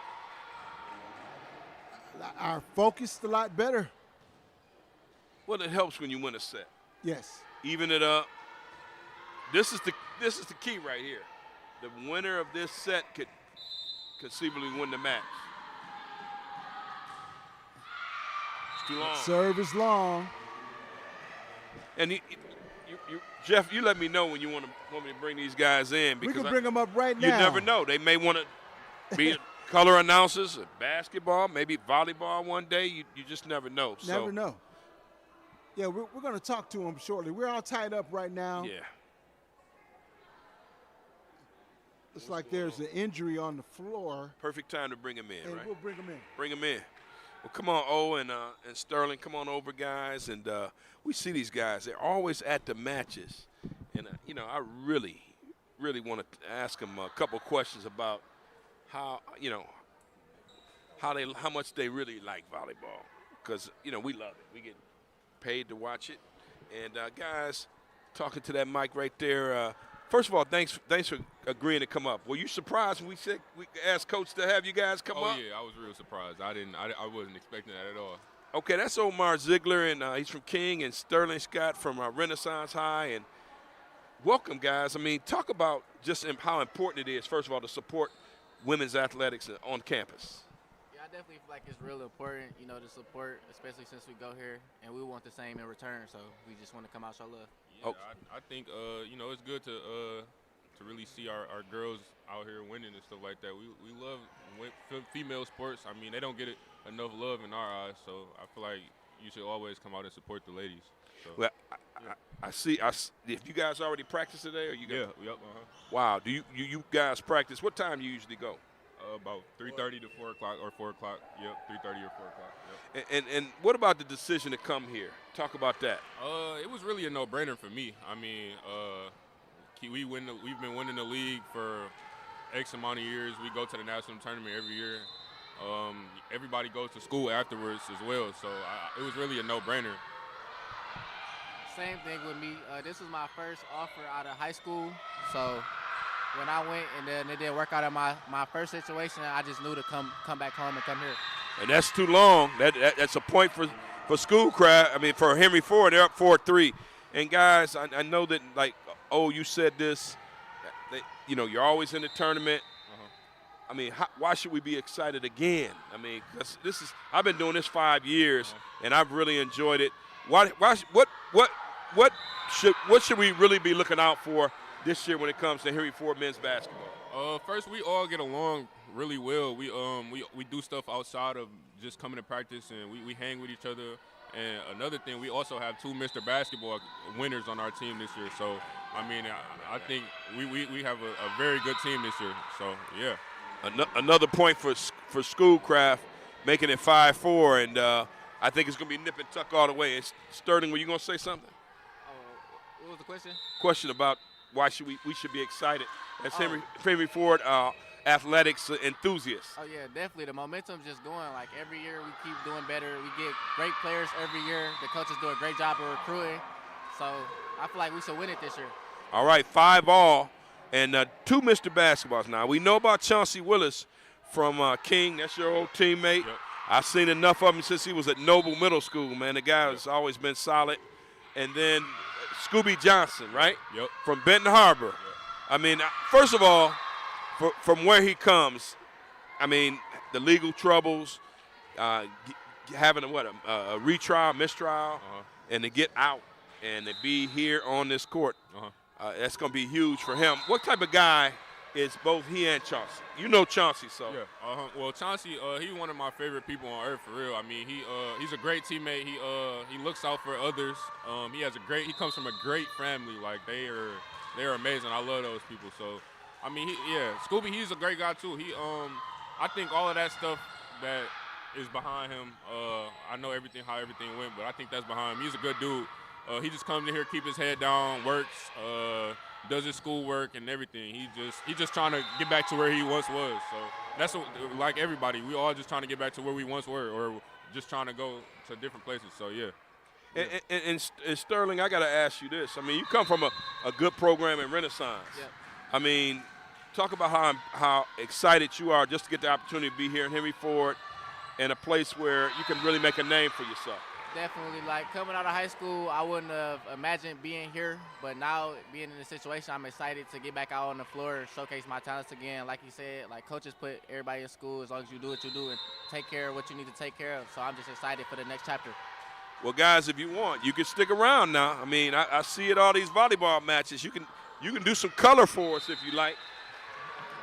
focused a lot better. Well, it helps when you win a set. Yes. Even it up. This is the key right here. The winner of this set could conceivably win the match. It's too long. Serve is long. And Jeff, you let me know when you want me to bring these guys in. Because we can bring them up right now. You never know. They may want to be color announcers, basketball, maybe volleyball one day. You just never know. Never know. Yeah, we're going to talk to them shortly. We're all tied up right now. Yeah. Looks like there's an injury on the floor. Perfect time to bring him in, and right? We'll bring him in. Bring him in. Well, come on, O and Sterling, come on over, guys. And we see these guys. They're always at the matches. And, I really, really want to ask them a couple questions about how much they really like volleyball. Because, we love it. We get paid to watch it. And, guys, talking to that mic right there, first of all, thanks for agreeing to come up. Were you surprised when we asked Coach to have you guys come up? Oh yeah, I was real surprised. I wasn't expecting that at all. Okay, that's Omar Ziegler, and he's from King, and Sterling Scott from Renaissance High. And welcome, guys. I mean, talk about just how important it is, first of all, to support women's athletics on campus. Yeah, I definitely feel like it's real important, to support, especially since we go here, and we want the same in return. So we just want to come out show love. Yeah, I think it's good to really see our girls out here winning and stuff like that. We love female sports. I mean, they don't get enough love in our eyes, so I feel like you should always come out and support the ladies. So. Well, I see. If you guys already practice today, or you guys? Yeah. Yep. Wow. Do you guys practice? What time do you usually go? About 3:30 to 4 o'clock or 4 o'clock. Yep, 3:30 or 4 o'clock. Yep. And what about the decision to come here? Talk about that. It was really a no-brainer for me. I mean, we've been winning the league for X amount of years. We go to the national tournament every year. Everybody goes to school afterwards as well, so it was really a no-brainer. Same thing with me. This was my first offer out of high school, so when I went and then it didn't work out in my first situation, I just knew to come back home and come here. And that's too long. That's a point for Schoolcraft. I mean, for Henry Ford, they're up 4-3. And guys, I know that you said this. You're always in the tournament. I mean, why should we be excited again? I mean, 'cause I've been doing this 5 years, and I've really enjoyed it. What should we really be looking out for this year when it comes to Henry Ford men's basketball? First, we all get along really well. We do stuff outside of just coming to practice, and we hang with each other. And another thing, we also have 2 Mr. Basketball winners on our team this year. So, I mean, I think we have a very good team this year. So, yeah. Another point for Schoolcraft, making it 5-4, and I think it's going to be nip and tuck all the way. And Sterling, were you going to say something? What was the question? Question about why we should be excited as Henry Ford athletics enthusiasts. Oh, yeah, definitely. The momentum's just going. Like, every year we keep doing better. We get great players every year. The coaches do a great job of recruiting. So I feel like we should win it this year. All right, 5-all, and 2 Mr. Basketballs now. We know about Chauncey Willis from King. That's your old teammate. Yep. I've seen enough of him since he was at Noble Middle School, man. The guy has always been solid. And then Scooby Johnson, right? Yep. From Benton Harbor. Yep. I mean, first of all, from where he comes, I mean, the legal troubles, having a retrial, mistrial, and to get out and to be here on this court, that's going to be huge for him. What type of guy is both he and Chauncey? You know Chauncey, so. Yeah. Well, Chauncey, he's one of my favorite people on earth, for real. I mean, he's a great teammate. He looks out for others. He comes from a great family. Like, they are amazing. I love those people. So, I mean, Scooby, he's a great guy too. I think all of that stuff that is behind him. I know how everything went, but I think that's behind him. He's a good dude. He just comes in here, keep his head down, works, does his schoolwork and everything. He just trying to get back to where he once was. So that's like everybody. We all just trying to get back to where we once were, or just trying to go to different places. So yeah. And Sterling, I got to ask you this. I mean, you come from a good program in Renaissance. Yep. I mean, talk about how excited you are just to get the opportunity to be here in Henry Ford, in a place where you can really make a name for yourself. Definitely. Like, coming out of high school, I wouldn't have imagined being here. But now, being in this situation, I'm excited to get back out on the floor, showcase my talents again. Like you said, like, coaches put everybody in school as long as you do what you do and take care of what you need to take care of. So I'm just excited for the next chapter. Well, guys, if you want, you can stick around now. I mean, I see at all these volleyball matches. You can do some color for us if you like.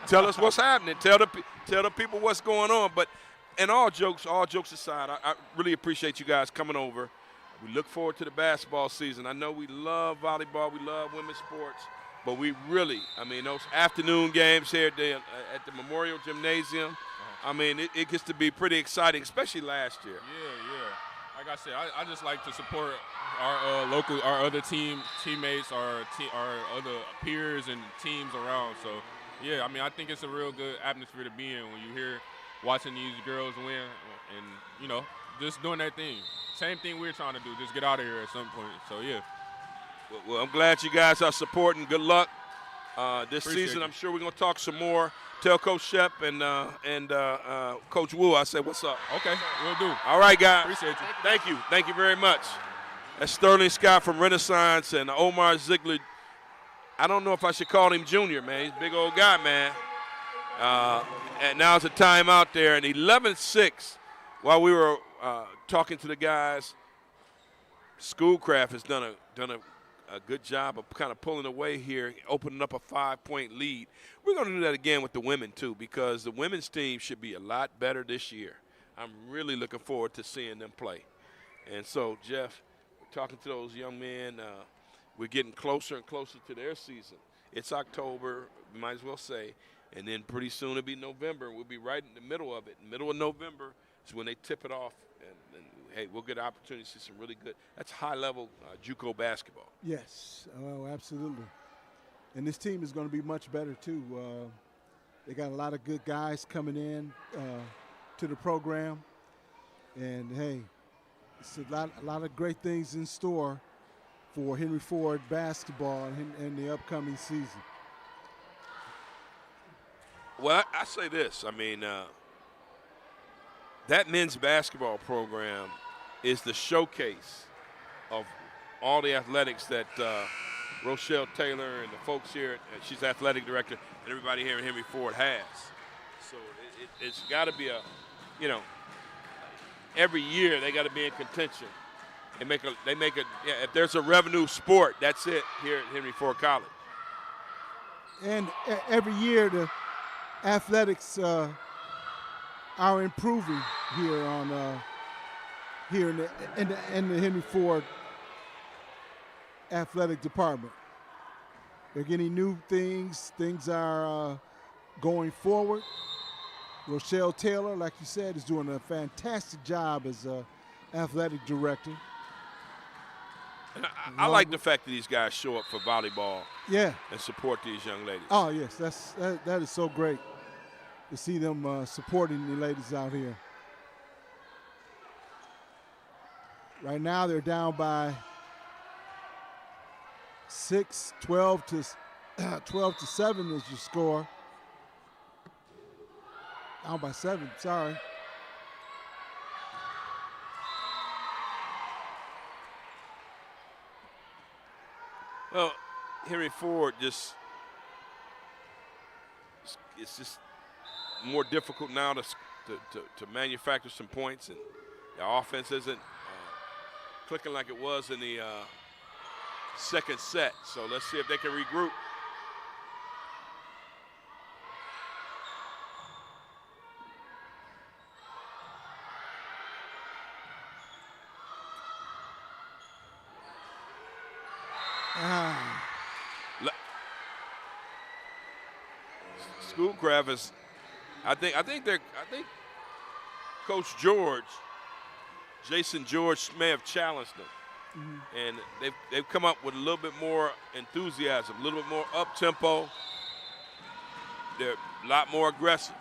Tell us what's happening. Tell the people what's going on. But and all jokes aside, I really appreciate you guys coming over. We look forward to the basketball season. I know we love volleyball. We love women's sports. But we really, I mean, those afternoon games here at the Memorial Gymnasium, I mean, it gets to be pretty exciting, especially last year. Yeah. Like I said, I just like to support our other teammates, our other peers and teams around. So, yeah, I mean, I think it's a real good atmosphere to be in when you're here watching these girls win and, you know, just doing that thing. Same thing we're trying to do, just get out of here at some point. So, yeah. Well, I'm glad you guys are supporting. Good luck this Appreciate season. you. I'm sure we're going to talk some more. Tell Coach Shep and Coach Wu I said what's up. Okay, we'll do. All right, guys. Appreciate you. Thank you. Thank you very much. That's Sterling Scott from Renaissance and Omar Ziegler. I don't know if I should call him Junior, man. He's a big old guy, man. And now it's a timeout there. And 11-6, while we were talking to the guys, Schoolcraft has done a good job of kind of pulling away here, opening up a 5-point lead. We're going to do that again with the women, too, because the women's team should be a lot better this year. I'm really looking forward to seeing them play. And so, Jeff, we're talking to those young men. We're getting closer and closer to their season. It's October, we might as well say, and then pretty soon it'll be November. We'll be right in the middle of it. Middle of November is when they tip it off, and hey, we'll get an opportunity to see some really good. That's high-level JUCO basketball. Yes, oh, absolutely. And this team is going to be much better, too. They got a lot of good guys coming in to the program. And, hey, it's a lot of great things in store for Henry Ford basketball in the upcoming season. Well, I say this. I mean, that men's basketball program is the showcase of all the athletics that Rochelle Taylor and the folks here, she's the athletic director, and everybody here in Henry Ford has. So it's got to be every year they got to be in contention. If there's a revenue sport, that's it here at Henry Ford College. And every year the athletics are improving here here in the Henry Ford athletic department. They're getting new things. Things are going forward. Rochelle Taylor, like you said, is doing a fantastic job as athletic director. And I like the fact that these guys show up for volleyball. Yeah. And support these young ladies. Oh yes, that is so great to see them supporting the ladies out here. Right now they're down by 6, 12 to 7 is your score. Down by 7, sorry. Well, Henry Ford it's just more difficult now to manufacture some points, and the offense isn't clicking like it was in the second set. So let's see if they can regroup. Schoolcraft is, I think Coach Jason George may have challenged them, and they've come up with a little bit more enthusiasm, a little bit more up tempo. They're a lot more aggressive.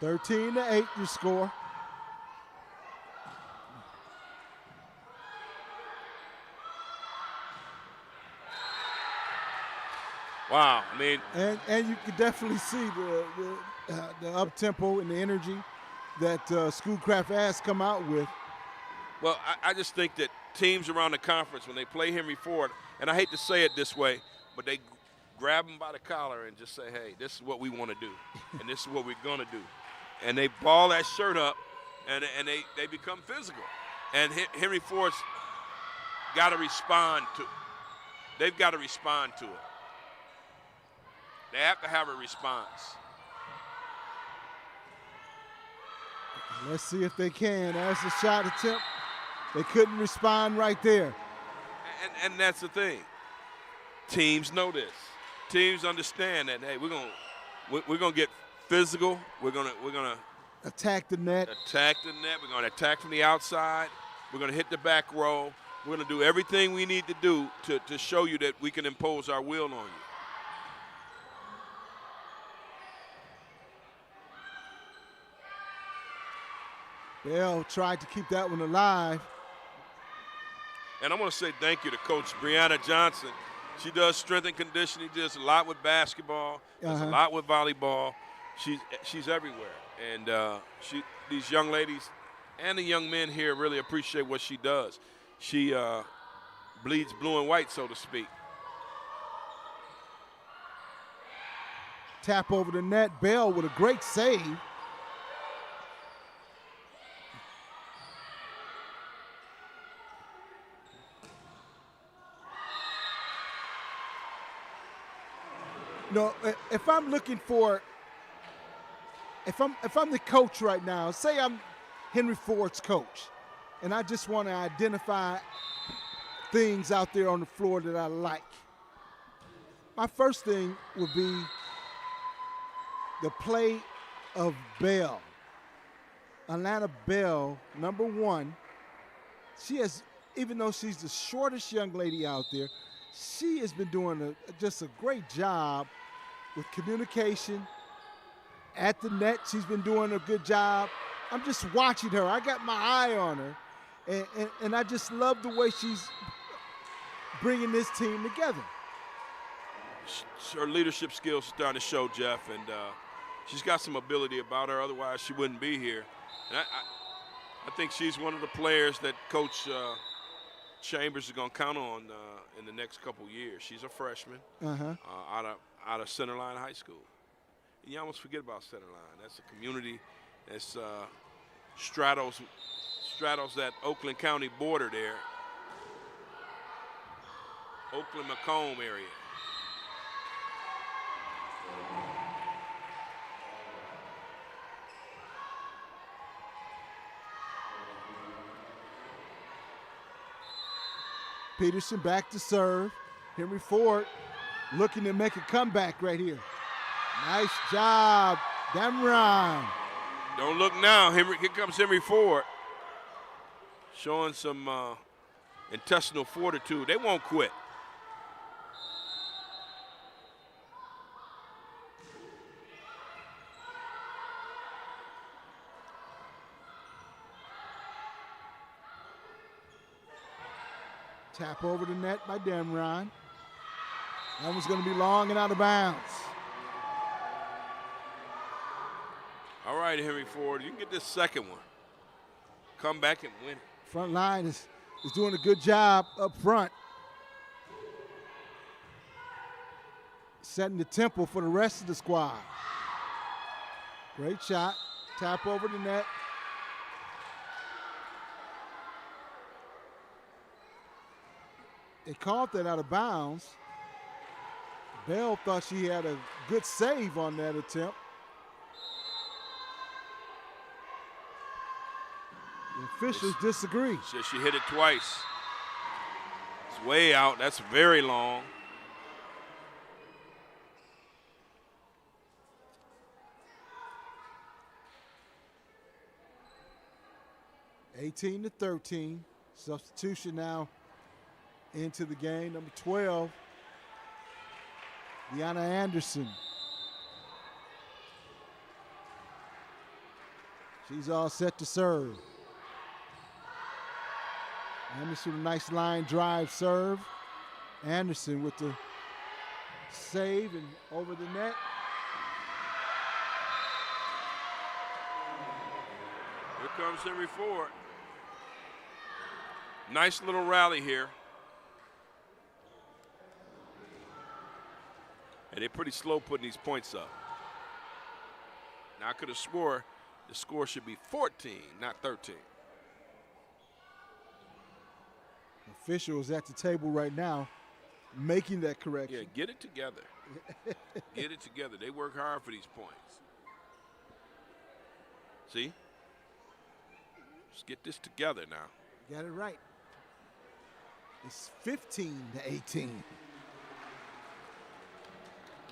13-8 your score. Wow, I mean, and you can definitely see the up tempo and the energy that Schoolcraft has come out with. Well, I just think that teams around the conference, when they play Henry Ford, and I hate to say it this way, but they grab them by the collar and just say, hey, this is what we want to do, and this is what we're going to do. And they ball that shirt up, and they become physical. And Henry Ford's got to respond to it. They've got to respond to it. They have to have a response. Let's see if they can. There's the shot attempt. They couldn't respond right there. And that's the thing. Teams know this. Teams understand that. Hey, we're gonna get physical. We're gonna attack the net. Attack the net. We're gonna attack from the outside. We're gonna hit the back row. We're gonna do everything we need to do to show you that we can impose our will on you. Bell tried to keep that one alive. And I want to say thank you to Coach Brianna Johnson. She does strength and conditioning, does a lot with basketball, does a lot with volleyball. She's everywhere. And these young ladies and the young men here really appreciate what she does. She bleeds blue and white, so to speak. Tap over the net. Bell with a great save. No, if I'm looking for, if I'm the coach right now, say I'm Henry Ford's coach, and I just want to identify things out there on the floor that I like. My first thing would be the play of Bell. Atlanta Bell, number 1. She has, even though she's the shortest young lady out there, she has been doing just a great job with communication. At the net, she's been doing a good job. I'm just watching her. I got my eye on her. And I just love the way she's bringing this team together. Her leadership skills are starting to show, Jeff, and she's got some ability about her. Otherwise, she wouldn't be here. And I think she's one of the players that Coach Chambers is going to count on in the next couple years. She's a freshman out of Centerline High School. And you almost forget about Centerline. That's a community that's straddles that Oakland County border there. Oakland-Macomb area. Peterson back to serve. Henry Ford looking to make a comeback right here. Nice job, Damron. Don't look now. Here comes Henry Ford. Showing some intestinal fortitude. They won't quit. Tap over the net by Damron. That one's going to be long and out of bounds. All right, Henry Ford, you can get this second one. Come back and win it. Front line is doing a good job up front. Setting the tempo for the rest of the squad. Great shot. Tap over the net. They called that out of bounds. Bell thought she had a good save on that attempt. The officials disagree. Says she hit it twice. It's way out. That's very long. (18-13). Substitution now into the game. Number 12, Deanna Anderson. She's all set to serve. Anderson with a nice line drive serve. Anderson with the save and over the net. Here comes Henry Ford. Nice little rally here. And they're pretty slow putting these points up. Now I could have swore the score should be 14, not 13. Officials at the table right now making that correction. Yeah, get it together. Get it together. They work hard for these points. See? Let's get this together now. Got it right. It's 15-18.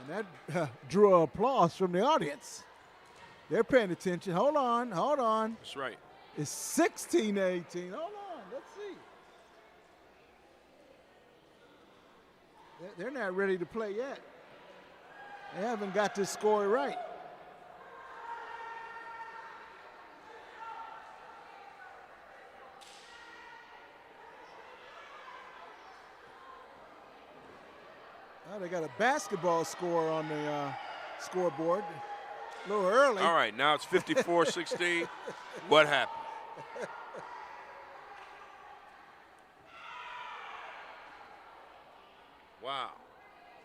And that drew applause from the audience. They're paying attention. Hold on, hold on. That's right. It's 16-18. Hold on, let's see. They're not ready to play yet. They haven't got this score right. Oh, they got a basketball score on the scoreboard. A little early. All right, now it's 54-16. What happened? Wow.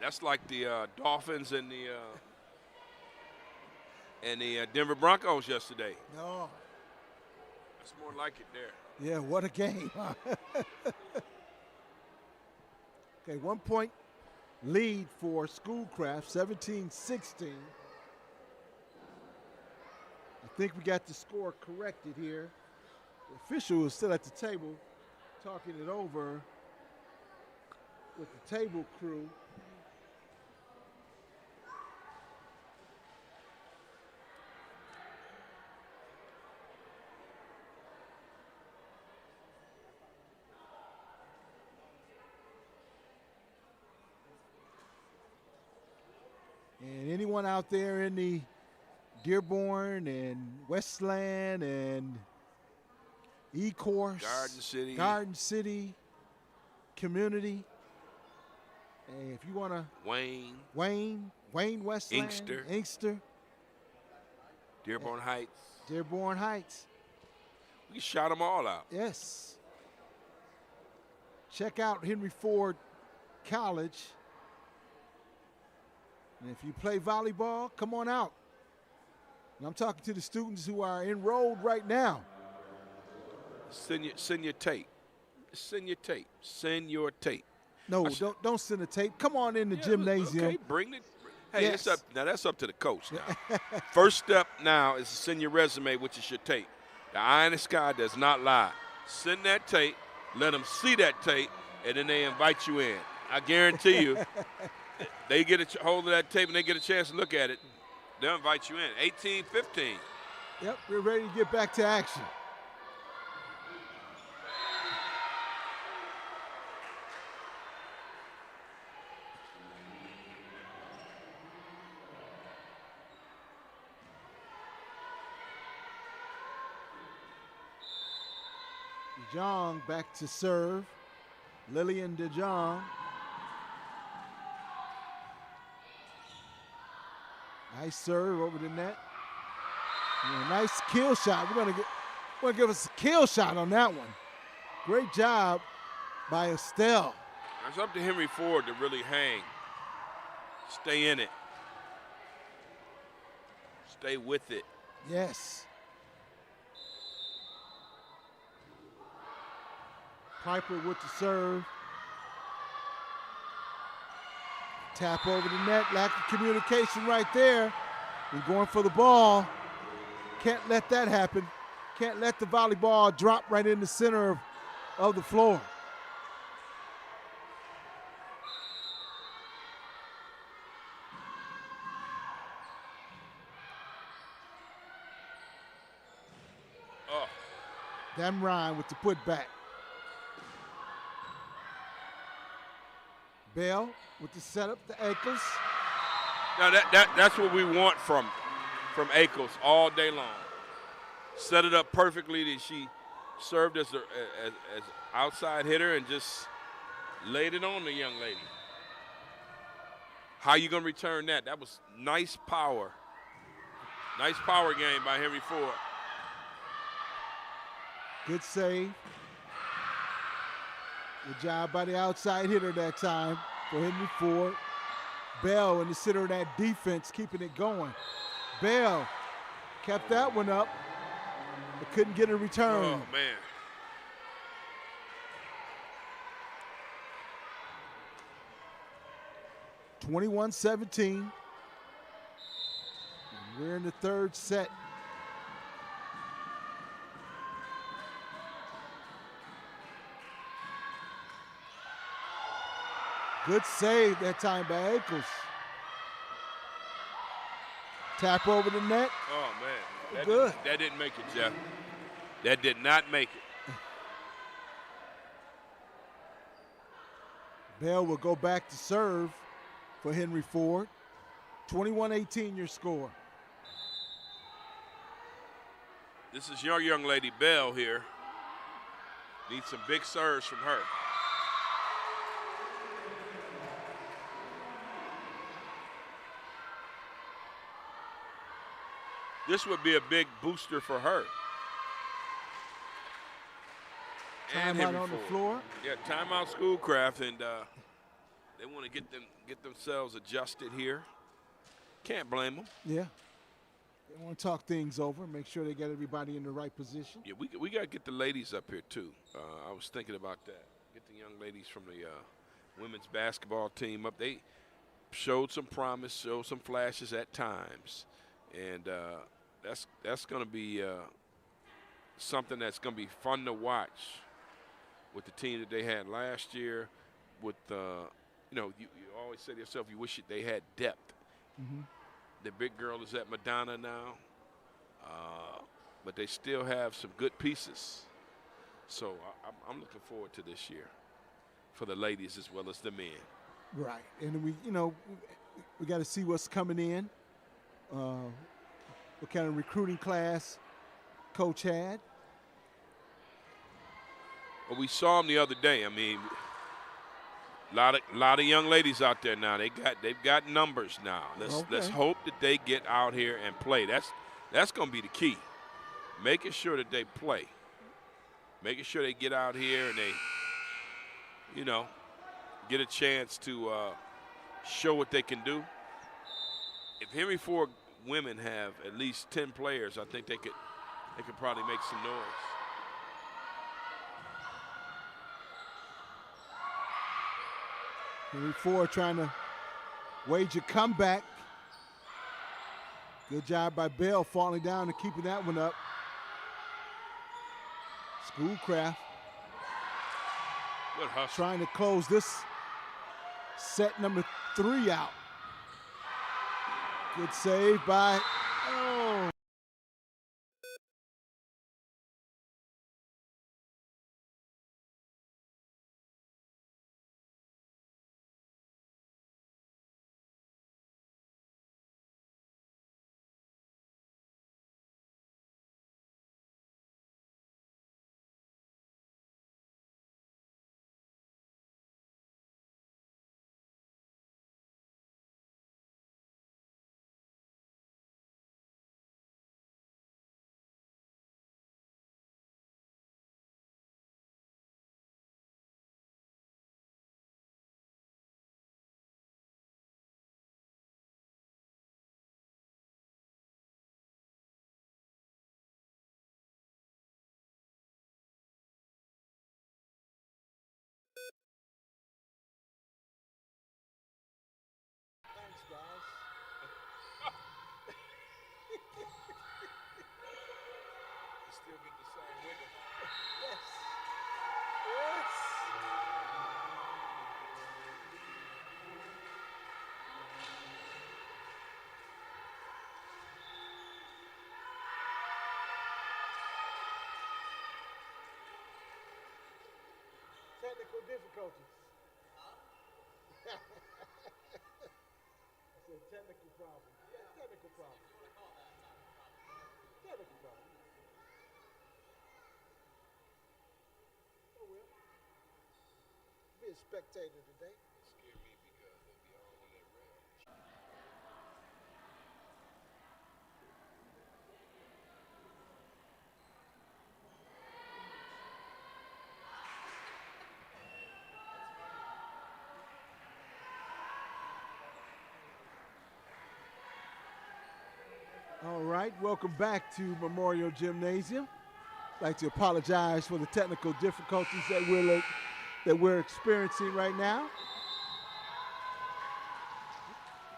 That's like the Dolphins and the Denver Broncos yesterday. No. That's more like it there. Yeah, what a game. Okay, 1 point lead for Schoolcraft, 17-16. I think we got the score corrected here. The official is still at the table talking it over with the table crew. And anyone out there in the Dearborn and Westland and E-Course, Garden City community. And if you want to, Wayne, Westland, Inkster, Dearborn Heights. Dearborn Heights. We shot them all out. Yes. Check out Henry Ford College. And if you play volleyball, come on out. And I'm talking to the students who are enrolled right now. Send your tape. Send your tape. Send your tape. No, don't send a tape. Come on in the gymnasium. Okay, bring it. Hey, Yes. it's up. Now that's up to the coach. Now, first step now is to send your resume, which is your tape. The eye in the sky does not lie. Send that tape. Let them see that tape. and then they invite you in. I guarantee you, they get a hold of that tape and they get a chance to look at it, they'll invite you in. 18-15. Yep, we're ready to get back to action. DeJong back to serve. Lillian DeJong. Nice serve over the net. Yeah, nice kill shot. We're gonna give us a kill shot on that one. Great job by Estelle. It's up to Henry Ford to really hang. Stay in it. Stay with it. Yes. Piper with the serve. Tap over the net. Lack of communication right there. We're going for the ball. Can't let that happen. Can't let the volleyball drop right in the center of the floor. Oh. Damn Ryan with the putback. Bell with the setup to Ackles. Now that's what we want from Ackles all day long. Set it up perfectly that she served as outside hitter and just laid it on the young lady. How you gonna return that? That was nice power. Nice power game by Henry Ford. Good save. Good job by the outside hitter that time for Henry Ford. Bell in the center of that defense, keeping it going. Bell kept that one up, but couldn't get a return. Oh, man. (21-17). We're in the third set. Good save that time by Ackles. Tap over the net. Oh, man. Good. That didn't make it, Jeff. That did not make it. Bell will go back to serve for Henry Ford. 21-18 your score. This is your young lady, Bell, here. Needs some big serves from her. This would be a big booster for her. Timeout on the floor. Yeah, timeout Schoolcraft, and they want to get themselves adjusted here. Can't blame them. Yeah. They want to talk things over, make sure they get everybody in the right position. Yeah, we got to get the ladies up here too. I was thinking about that. Get the young ladies from the women's basketball team up. They showed some promise, showed some flashes at times, and that's going to be something that's going to be fun to watch with the team that they had last year. With you always say to yourself, you wish they had depth. Mm-hmm. The big girl is at Madonna now, but they still have some good pieces. So I'm looking forward to this year for the ladies as well as the men. Right, and we got to see what's coming in. What kind of recruiting class Coach had. Well, we saw him the other day. I mean, a lot of young ladies out there now. They've got numbers now. Let's hope that they get out here and play. That's going to be the key. Making sure that they play. Making sure they get out here and they, get a chance to show what they can do. If Henry Ford women have at least 10 players, I think they could probably make some noise. Henry Ford trying to wage a comeback. Good job by Bell falling down and keeping that one up. Schoolcraft. Good hustle. trying to close this set number 3 out. Good save by, oh. Thanks, guys. You still get the same rhythm. Yes. Yes. Technical difficulties. It's a technical problem. Yeah, technical problem. Technical problem. Oh well. Be a spectator today. Scare me because they'll be all on that rail. All right, welcome back to Memorial Gymnasium. I'd like to apologize for the technical difficulties that we're experiencing right now.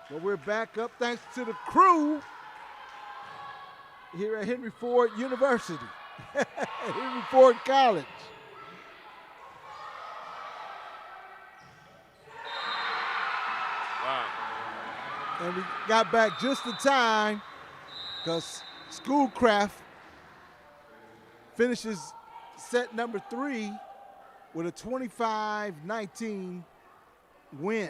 But we're back up thanks to the crew here at Henry Ford University, Henry Ford College. Wow. And we got back just in time because Schoolcraft finishes set number 3 with a 25-19 win.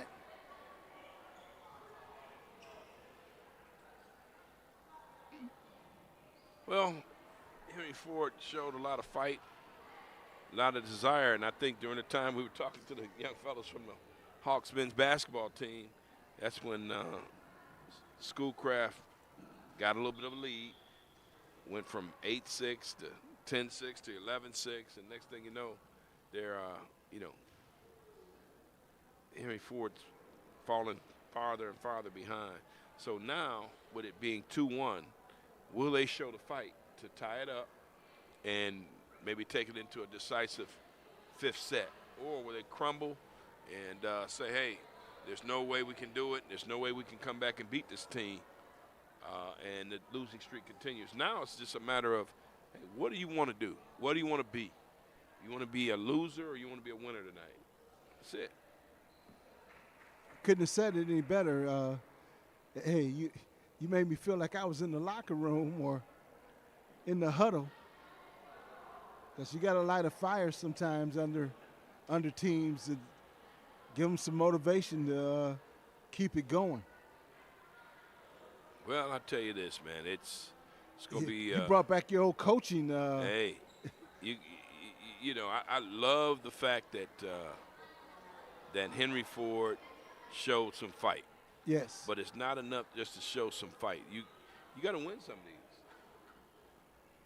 Well, Henry Ford showed a lot of fight, a lot of desire, and I think during the time we were talking to the young fellows from the Hawks men's basketball team, that's when Schoolcraft got a little bit of a lead, went from 8-6 to 10-6 to 11-6, and next thing you know, they're, Henry Ford's falling farther and farther behind. So now, with it being 2-1, will they show the fight to tie it up and maybe take it into a decisive 5th set? Or will they crumble and say, hey, there's no way we can do it, there's no way we can come back and beat this team, and the losing streak continues. Now it's just a matter of, hey, what do you want to do? What do you want to be? You want to be a loser or you want to be a winner tonight? That's it. Couldn't have said it any better. Hey, you made me feel like I was in the locker room or in the huddle, because you got to light a fire sometimes under teams to give them some motivation to keep it going. Well, I'll tell you this, man. It's going to be. You brought back your old coaching. Hey, you know, I love the fact that that Henry Ford showed some fight. Yes. But it's not enough just to show some fight. You got to win some of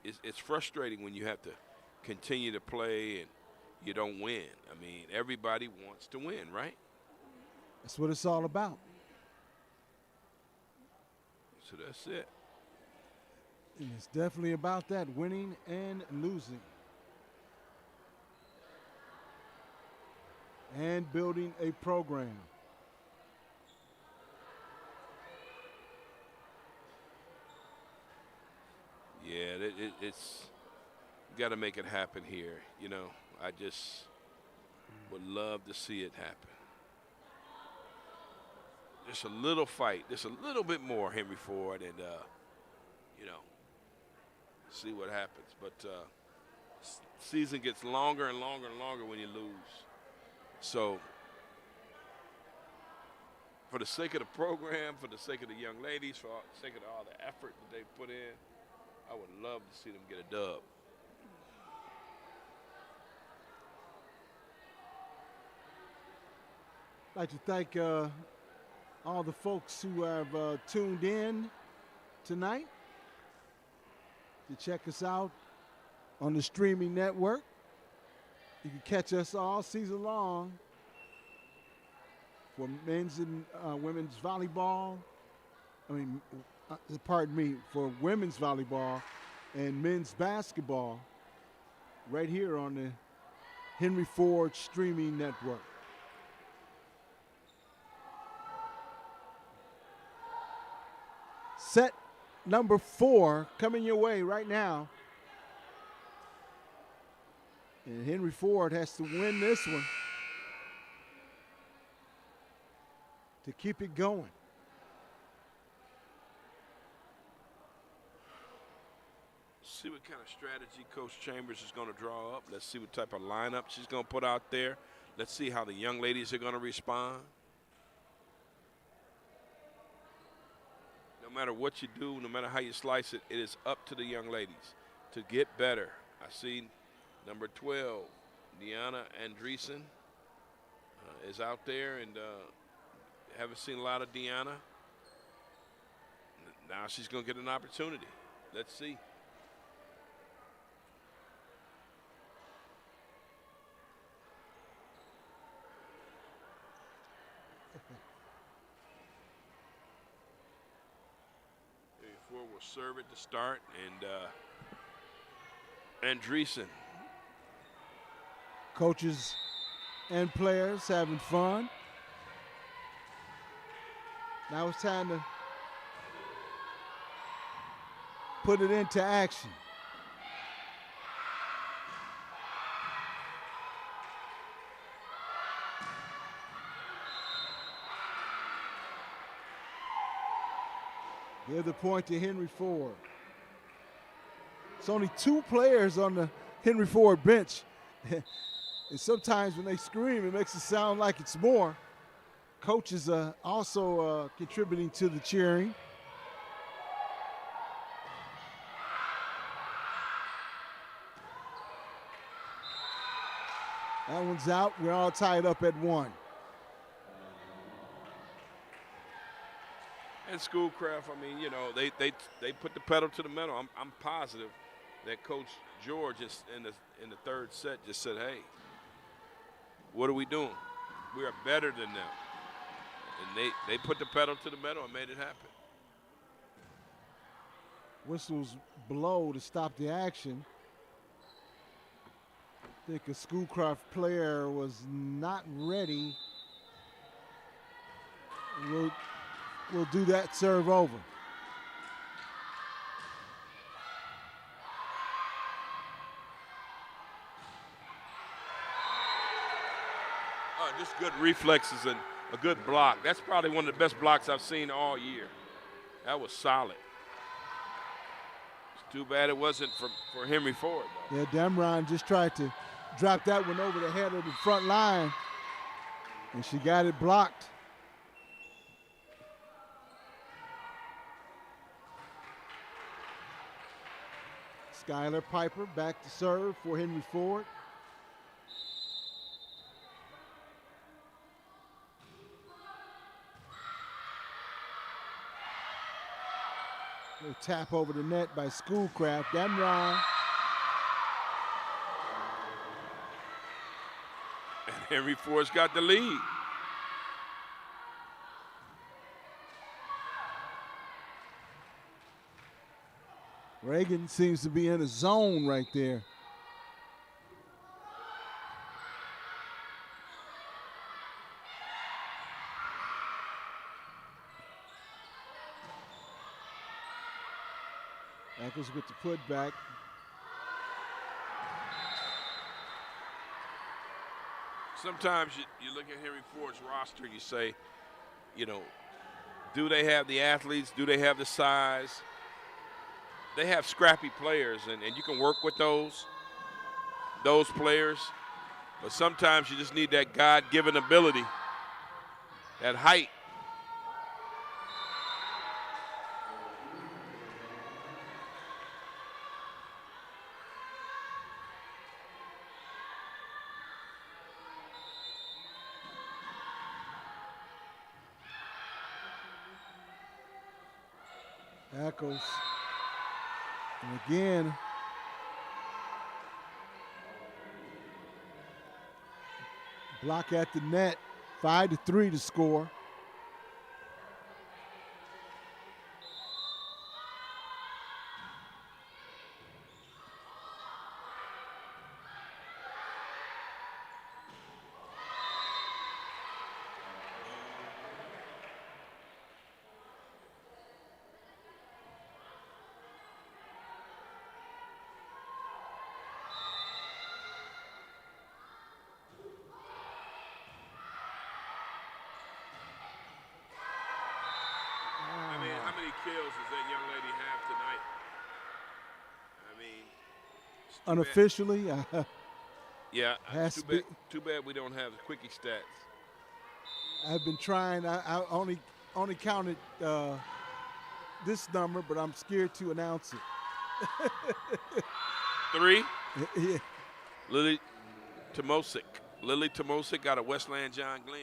these. It's frustrating when you have to continue to play and you don't win. I mean, everybody wants to win, right? That's what it's all about. So that's it. And it's definitely about that, winning and losing. And building a program. Yeah, it's got to make it happen here. You know, would love to see it happen. Just a little fight, just a little bit more Henry Ford, and see what happens. But season gets longer and longer and longer when you lose. So for the sake of the program, for the sake of the young ladies, for the sake of all the effort that they put in, I would love to see them get a dub. I'd like to thank all the folks who have tuned in tonight to check us out on the streaming network. You can catch us all season long for men's and women's volleyball. For women's volleyball and men's basketball right here on the Henry Ford streaming network. Set number 4 coming your way right now. And Henry Ford has to win this one to keep it going. See what kind of strategy Coach Chambers is going to draw up. Let's see what type of lineup she's going to put out there. Let's see how the young ladies are going to respond. No matter what you do, no matter how you slice it, it is up to the young ladies to get better. I see number 12, Deanna Andreessen, is out there, and haven't seen a lot of Deanna. Now she's going to get an opportunity. Let's see. Will serve it to start, and Andreessen. Coaches and players having fun. Now it's time to put it into action. Give the point to Henry Ford. It's only 2 players on the Henry Ford bench. And sometimes when they scream, it makes it sound like it's more. Coaches are also contributing to the cheering. That one's out. We're all tied up at 1. And Schoolcraft, they put the pedal to the metal. I'm positive that Coach George is in the third set just said, hey, what are we doing? We are better than them. And they put the pedal to the metal and made it happen. Whistles blow to stop the action. I think a Schoolcraft player was not ready. We'll do that serve over. Just good reflexes and a good block. That's probably one of the best blocks I've seen all year. That was solid. It's too bad it wasn't for Henry Ford, though. Yeah, Damron just tried to drop that one over the head of the front line, and she got it blocked. Skylar Piper back to serve for Henry Ford. Little tap over the net by Schoolcraft. Damron. And Henry Ford's got the lead. Reagan seems to be in a zone right there. Eccles with the putback. sometimes you look at Henry Ford's roster, you say, you know, do they have the athletes? Do they have the size? They have scrappy players, and you can work with those players. But sometimes you just need that God-given ability, that height. Echoes. And again, block at the net, 5-3 to score. How many kills does that young lady have tonight? I mean, it's too Unofficially, yeah, has it's to be. too bad we don't have the quickie stats. I've been trying. I only counted this number, but I'm scared to announce it. 3, Yeah. Lily Tomosic. Lily Tomosic out of Westland John Glenn.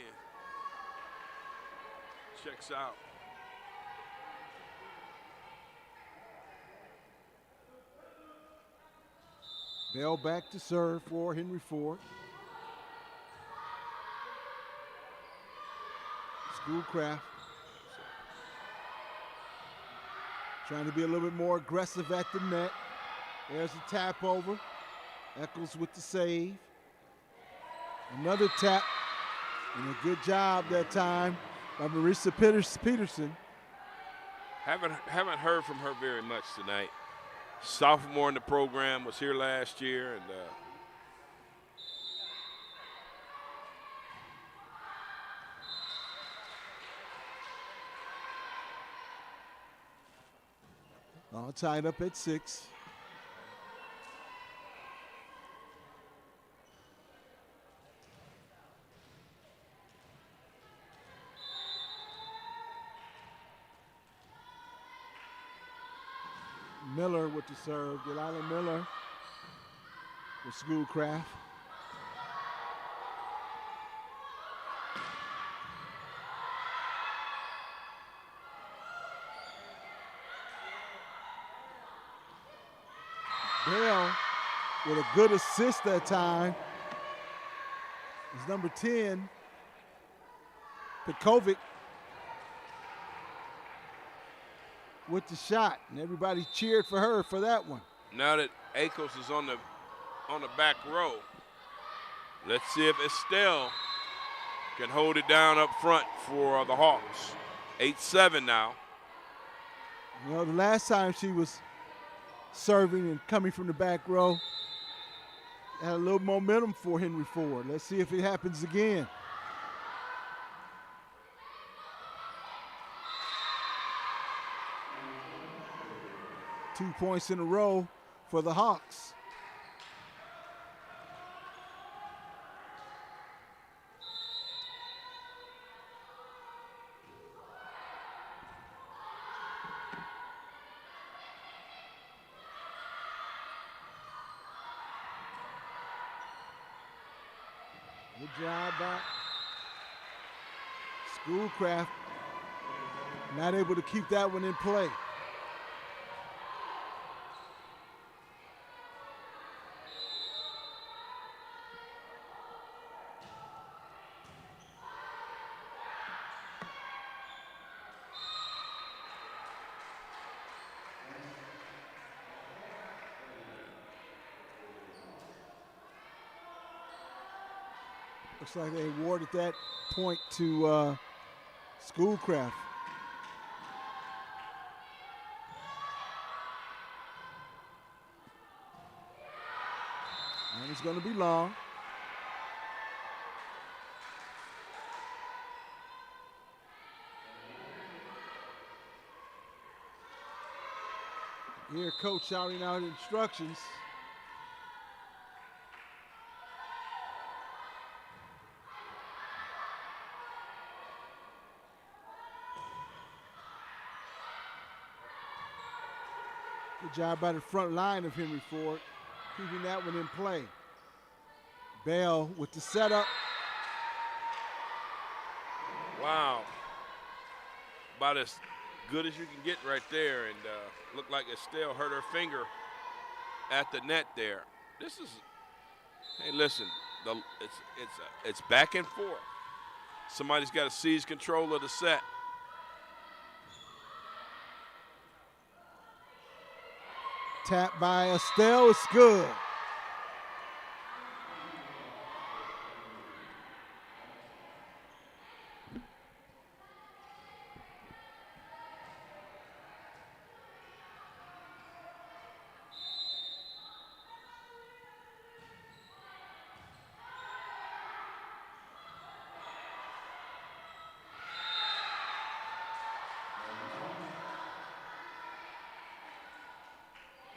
Checks out. Bell back to serve for Henry Ford. Schoolcraft trying to be a little bit more aggressive at the net. There's a tap over. Eccles with the save. Another tap. And a good job that time by Marissa Peterson. Haven't heard from her very much tonight. Sophomore in the program, was here last year, and all tied up at 6. Miller with the serve. Delilah Miller with Schoolcraft. Bell with a good assist that time. It's number 10, Pekovic, with the shot, and everybody cheered for her for that one. now that Akos is on the back row, let's see if Estelle can hold it down up front for the Hawks. 8-7 now. You know, the last time she was serving and coming from the back row, had a little momentum for Henry Ford. Let's see if it happens again. Two points in a row for the Hawks. Good job by Schoolcraft. Not able to keep that one in play. Looks like they awarded that point to Schoolcraft. And it's going to be long. Here, coach shouting out instructions. Good job by the front line of Henry Ford, keeping that one in play. Bell with the setup. Wow. About as good as you can get right there, and looked like Estelle hurt her finger at the net there. This is, hey, listen, it's back and forth. Somebody's got to seize control of the set. Tap by Estelle, it's good.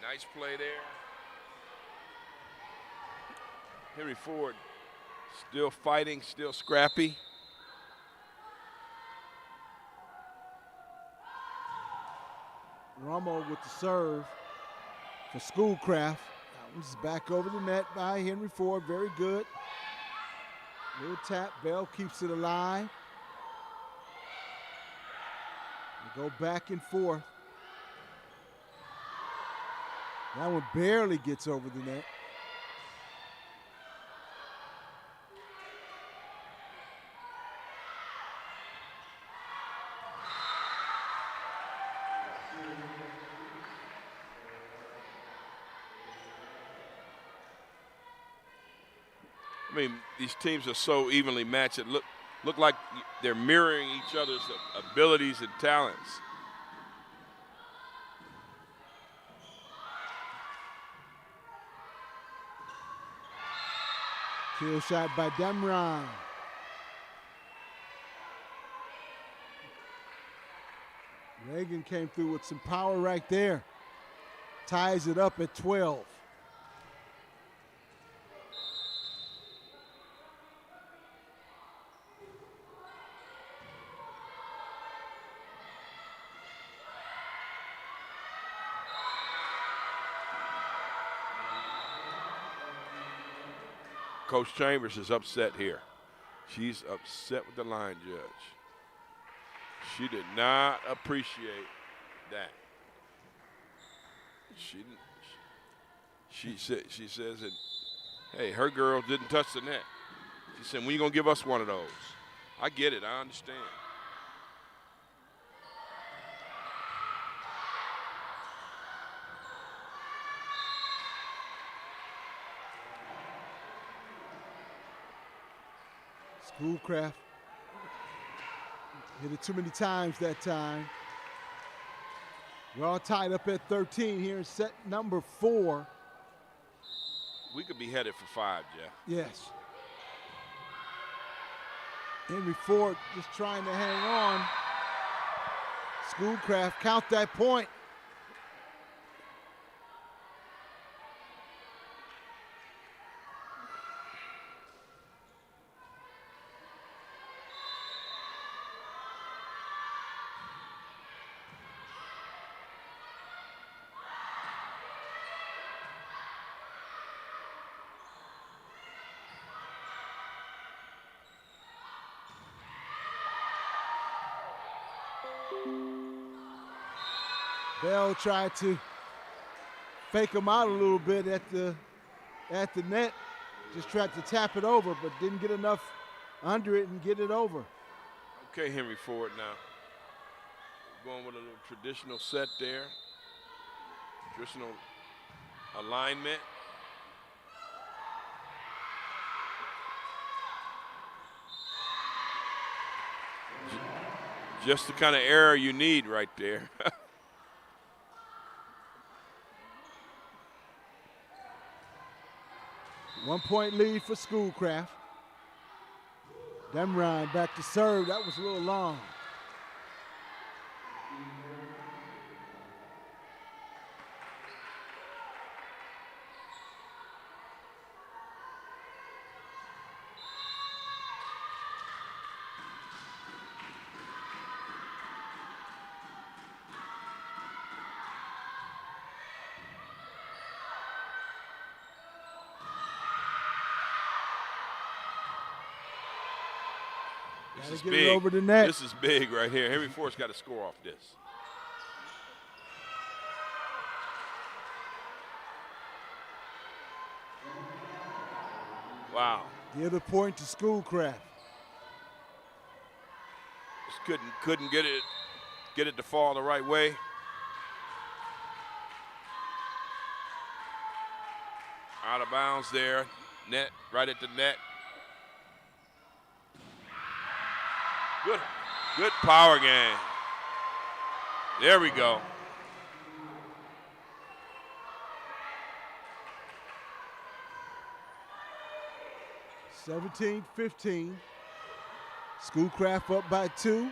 Nice play there. Henry Ford still fighting, still scrappy. Romo with the serve for Schoolcraft. That one's back over the net by Henry Ford. Very good. Little tap. Bell keeps it alive. They go back and forth. That one barely gets over the net. I mean, these teams are so evenly matched. It look like they're mirroring each other's abilities and talents. Kill shot by Demron. Reagan came through with some power right there. Ties it up at 12. Coach Chambers is upset here. She's upset with the line judge. She did not appreciate that. She says that, hey, her girl didn't touch the net. She said, when you gonna give us one of those? I get it, I understand. Schoolcraft hit it too many times that time. We're all tied up at 13 here in set number 4. We could be headed for 5, Jeff. Yes. Henry Ford just trying to hang on. Schoolcraft, count that point. Bell tried to fake him out a little bit at the net. Just tried to tap it over, but didn't get enough under it and get it over. Okay, Henry Ford now. Going with a little traditional set there. Traditional alignment. Just the kind of error you need right there. 1 point lead for Schoolcraft. Demron back to serve. That was a little long. This Gotta is get big. it over the net. This is big right here. Henry Ford's got to score off this. Wow. The other point to Schoolcraft. Just couldn't get it to fall the right way. Out of bounds there. Net, right at the net. Good power game. There we go. (17-15). Schoolcraft up by 2.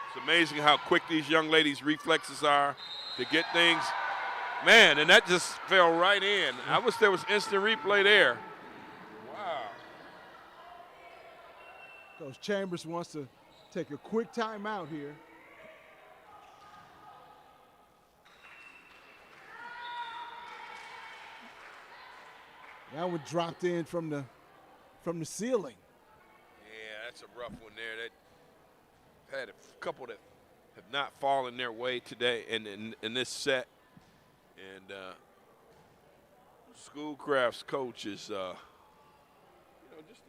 It's amazing how quick these young ladies' reflexes are to get things. Man, and that just fell right in. I wish there was instant replay there. Wow. Coach Chambers wants to take a quick timeout here. That one dropped in from the ceiling. Yeah, that's a rough one there. That had a couple that have not fallen their way today in this set. And Schoolcraft's coach is, just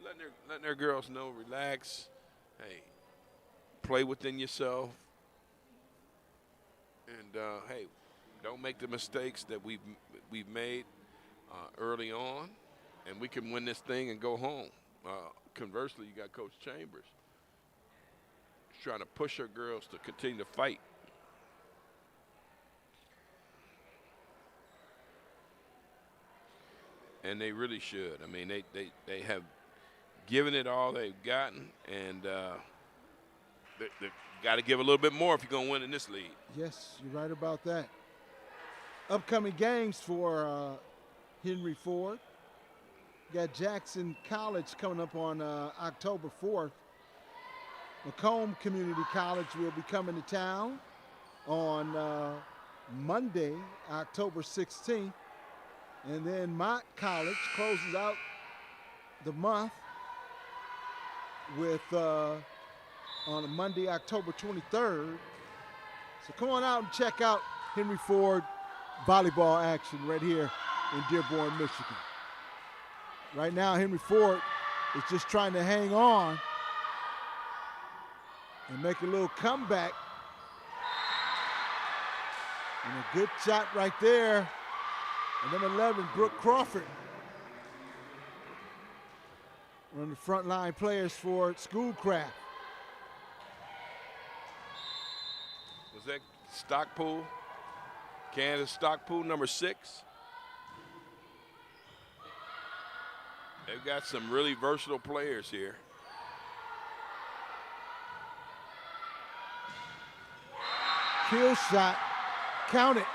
letting their girls know, relax. Hey, play within yourself. And hey, don't make the mistakes that we've made early on, and we can win this thing and go home. Conversely, you got Coach Chambers trying to push her girls to continue to fight. And they really should. I mean, they have given it all they've gotten, and they've got to give a little bit more if you're going to win in this league. Yes, you're right about that. Upcoming games for Henry Ford. Got Jackson College coming up on October 4th. Macomb Community College will be coming to town on Monday, October 16th. And then Mott College closes out the month with on a Monday, October 23rd. So come on out and check out Henry Ford volleyball action right here in Dearborn, Michigan. Right now, Henry Ford is just trying to hang on and make a little comeback. And a good shot right there. And number 11, Brooke Crawford. One of the frontline players for Schoolcraft. Was that Stockpool? Kansas Stockpool, number 6. They've got some really versatile players here. Kill shot, count it.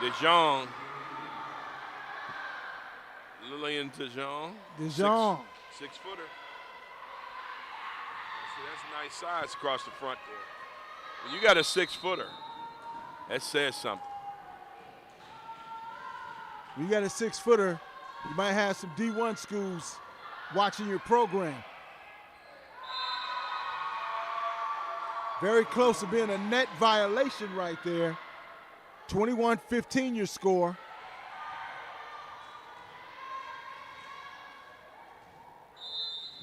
DeJong. Lillian DeJong. DeJong. 6-footer. See, that's nice size across the front there. When you got a 6-footer, that says something. When you got a 6-footer, you might have some D1 schools watching your program. Very close to being a net violation right there. 21-15 your score.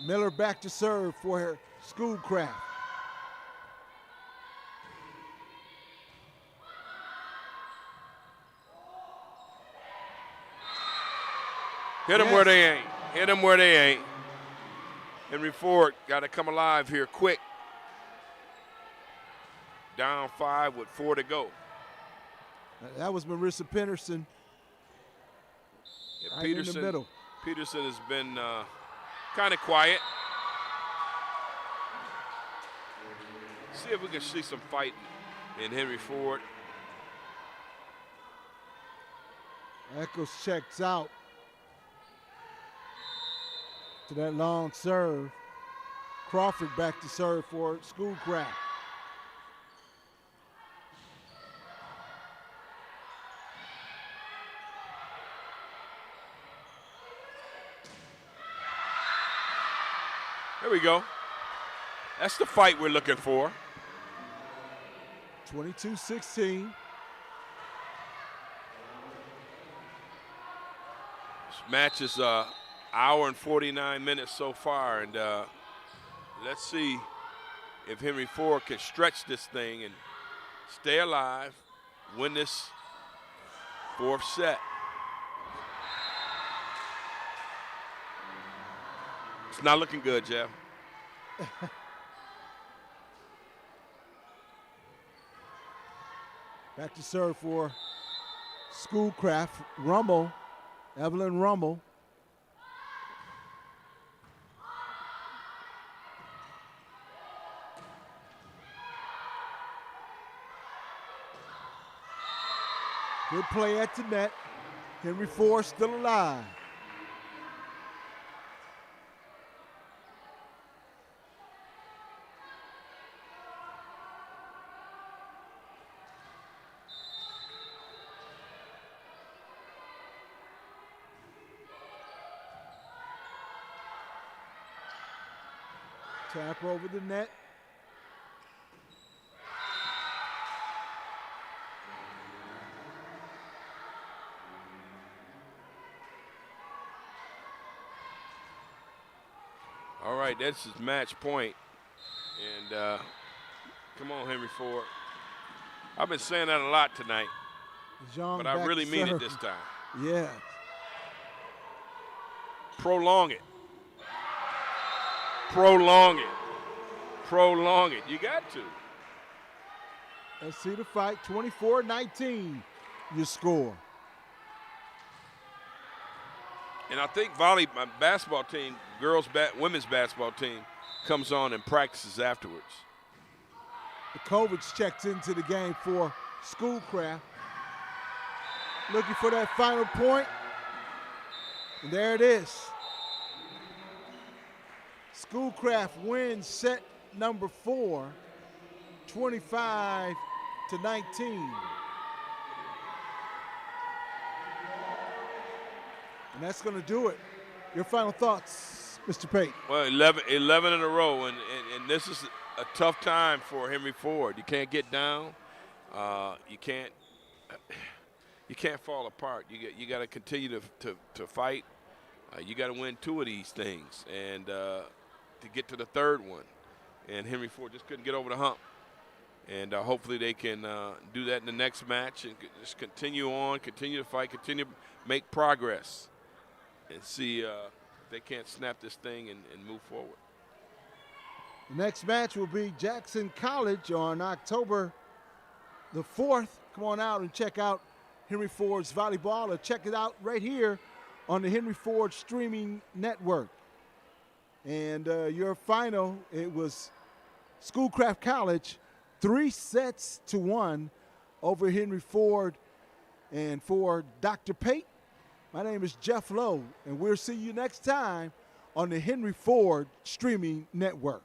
Miller back to serve for her Schoolcraft. Hit them where they ain't. Hit them where they ain't. Henry Ford got to come alive here quick. Down 5 with 4 to go. That was Marissa Peterson. Yeah, right in the middle. Peterson has been kind of quiet. See if we can see some fighting in Henry Ford. Echoes checks out to that long serve. Crawford back to serve for Schoolcraft. we go. That's the fight we're looking for. 22-16. This match is hour and 49 minutes so far, and let's see if Henry Ford can stretch this thing and stay alive, win this fourth set. It's not looking good, Jeff. Back to serve for Schoolcraft. Rummel, Evelyn Rummel. Good play at the net. Henry Ford still alive. Tap over the net. All right, this is match point. And come on, Henry Ford. I've been saying that a lot tonight, Jean but I really mean it this time. Yeah. Prolong it. Prolong it. Prolong it. You got to. Let's see the fight. 24-19, your score. And I think my basketball team, women's basketball team, comes on and practices afterwards. Kovacs checks into the game for Schoolcraft. Looking for that final point. And there it is. Schoolcraft wins set number 4, 25-19. And that's going to do it. Your final thoughts, Mr. Pate? Well, 11 in a row, and this is a tough time for Henry Ford. You can't get down. You can't fall apart. You got to continue to fight. You got to win 2 of these things, and to get to the third one. And Henry Ford just couldn't get over the hump. And hopefully they can do that in the next match and just continue on, continue to fight, continue to make progress, and see if they can't snap this thing and move forward. The next match will be Jackson College on October the 4th. Come on out and check out Henry Ford's volleyball, or check it out right here on the Henry Ford streaming network. And your final, it was Schoolcraft College, 3-1 over Henry Ford. And for Dr. Pate, my name is Jeff Lowe, and we'll see you next time on the Henry Ford streaming network.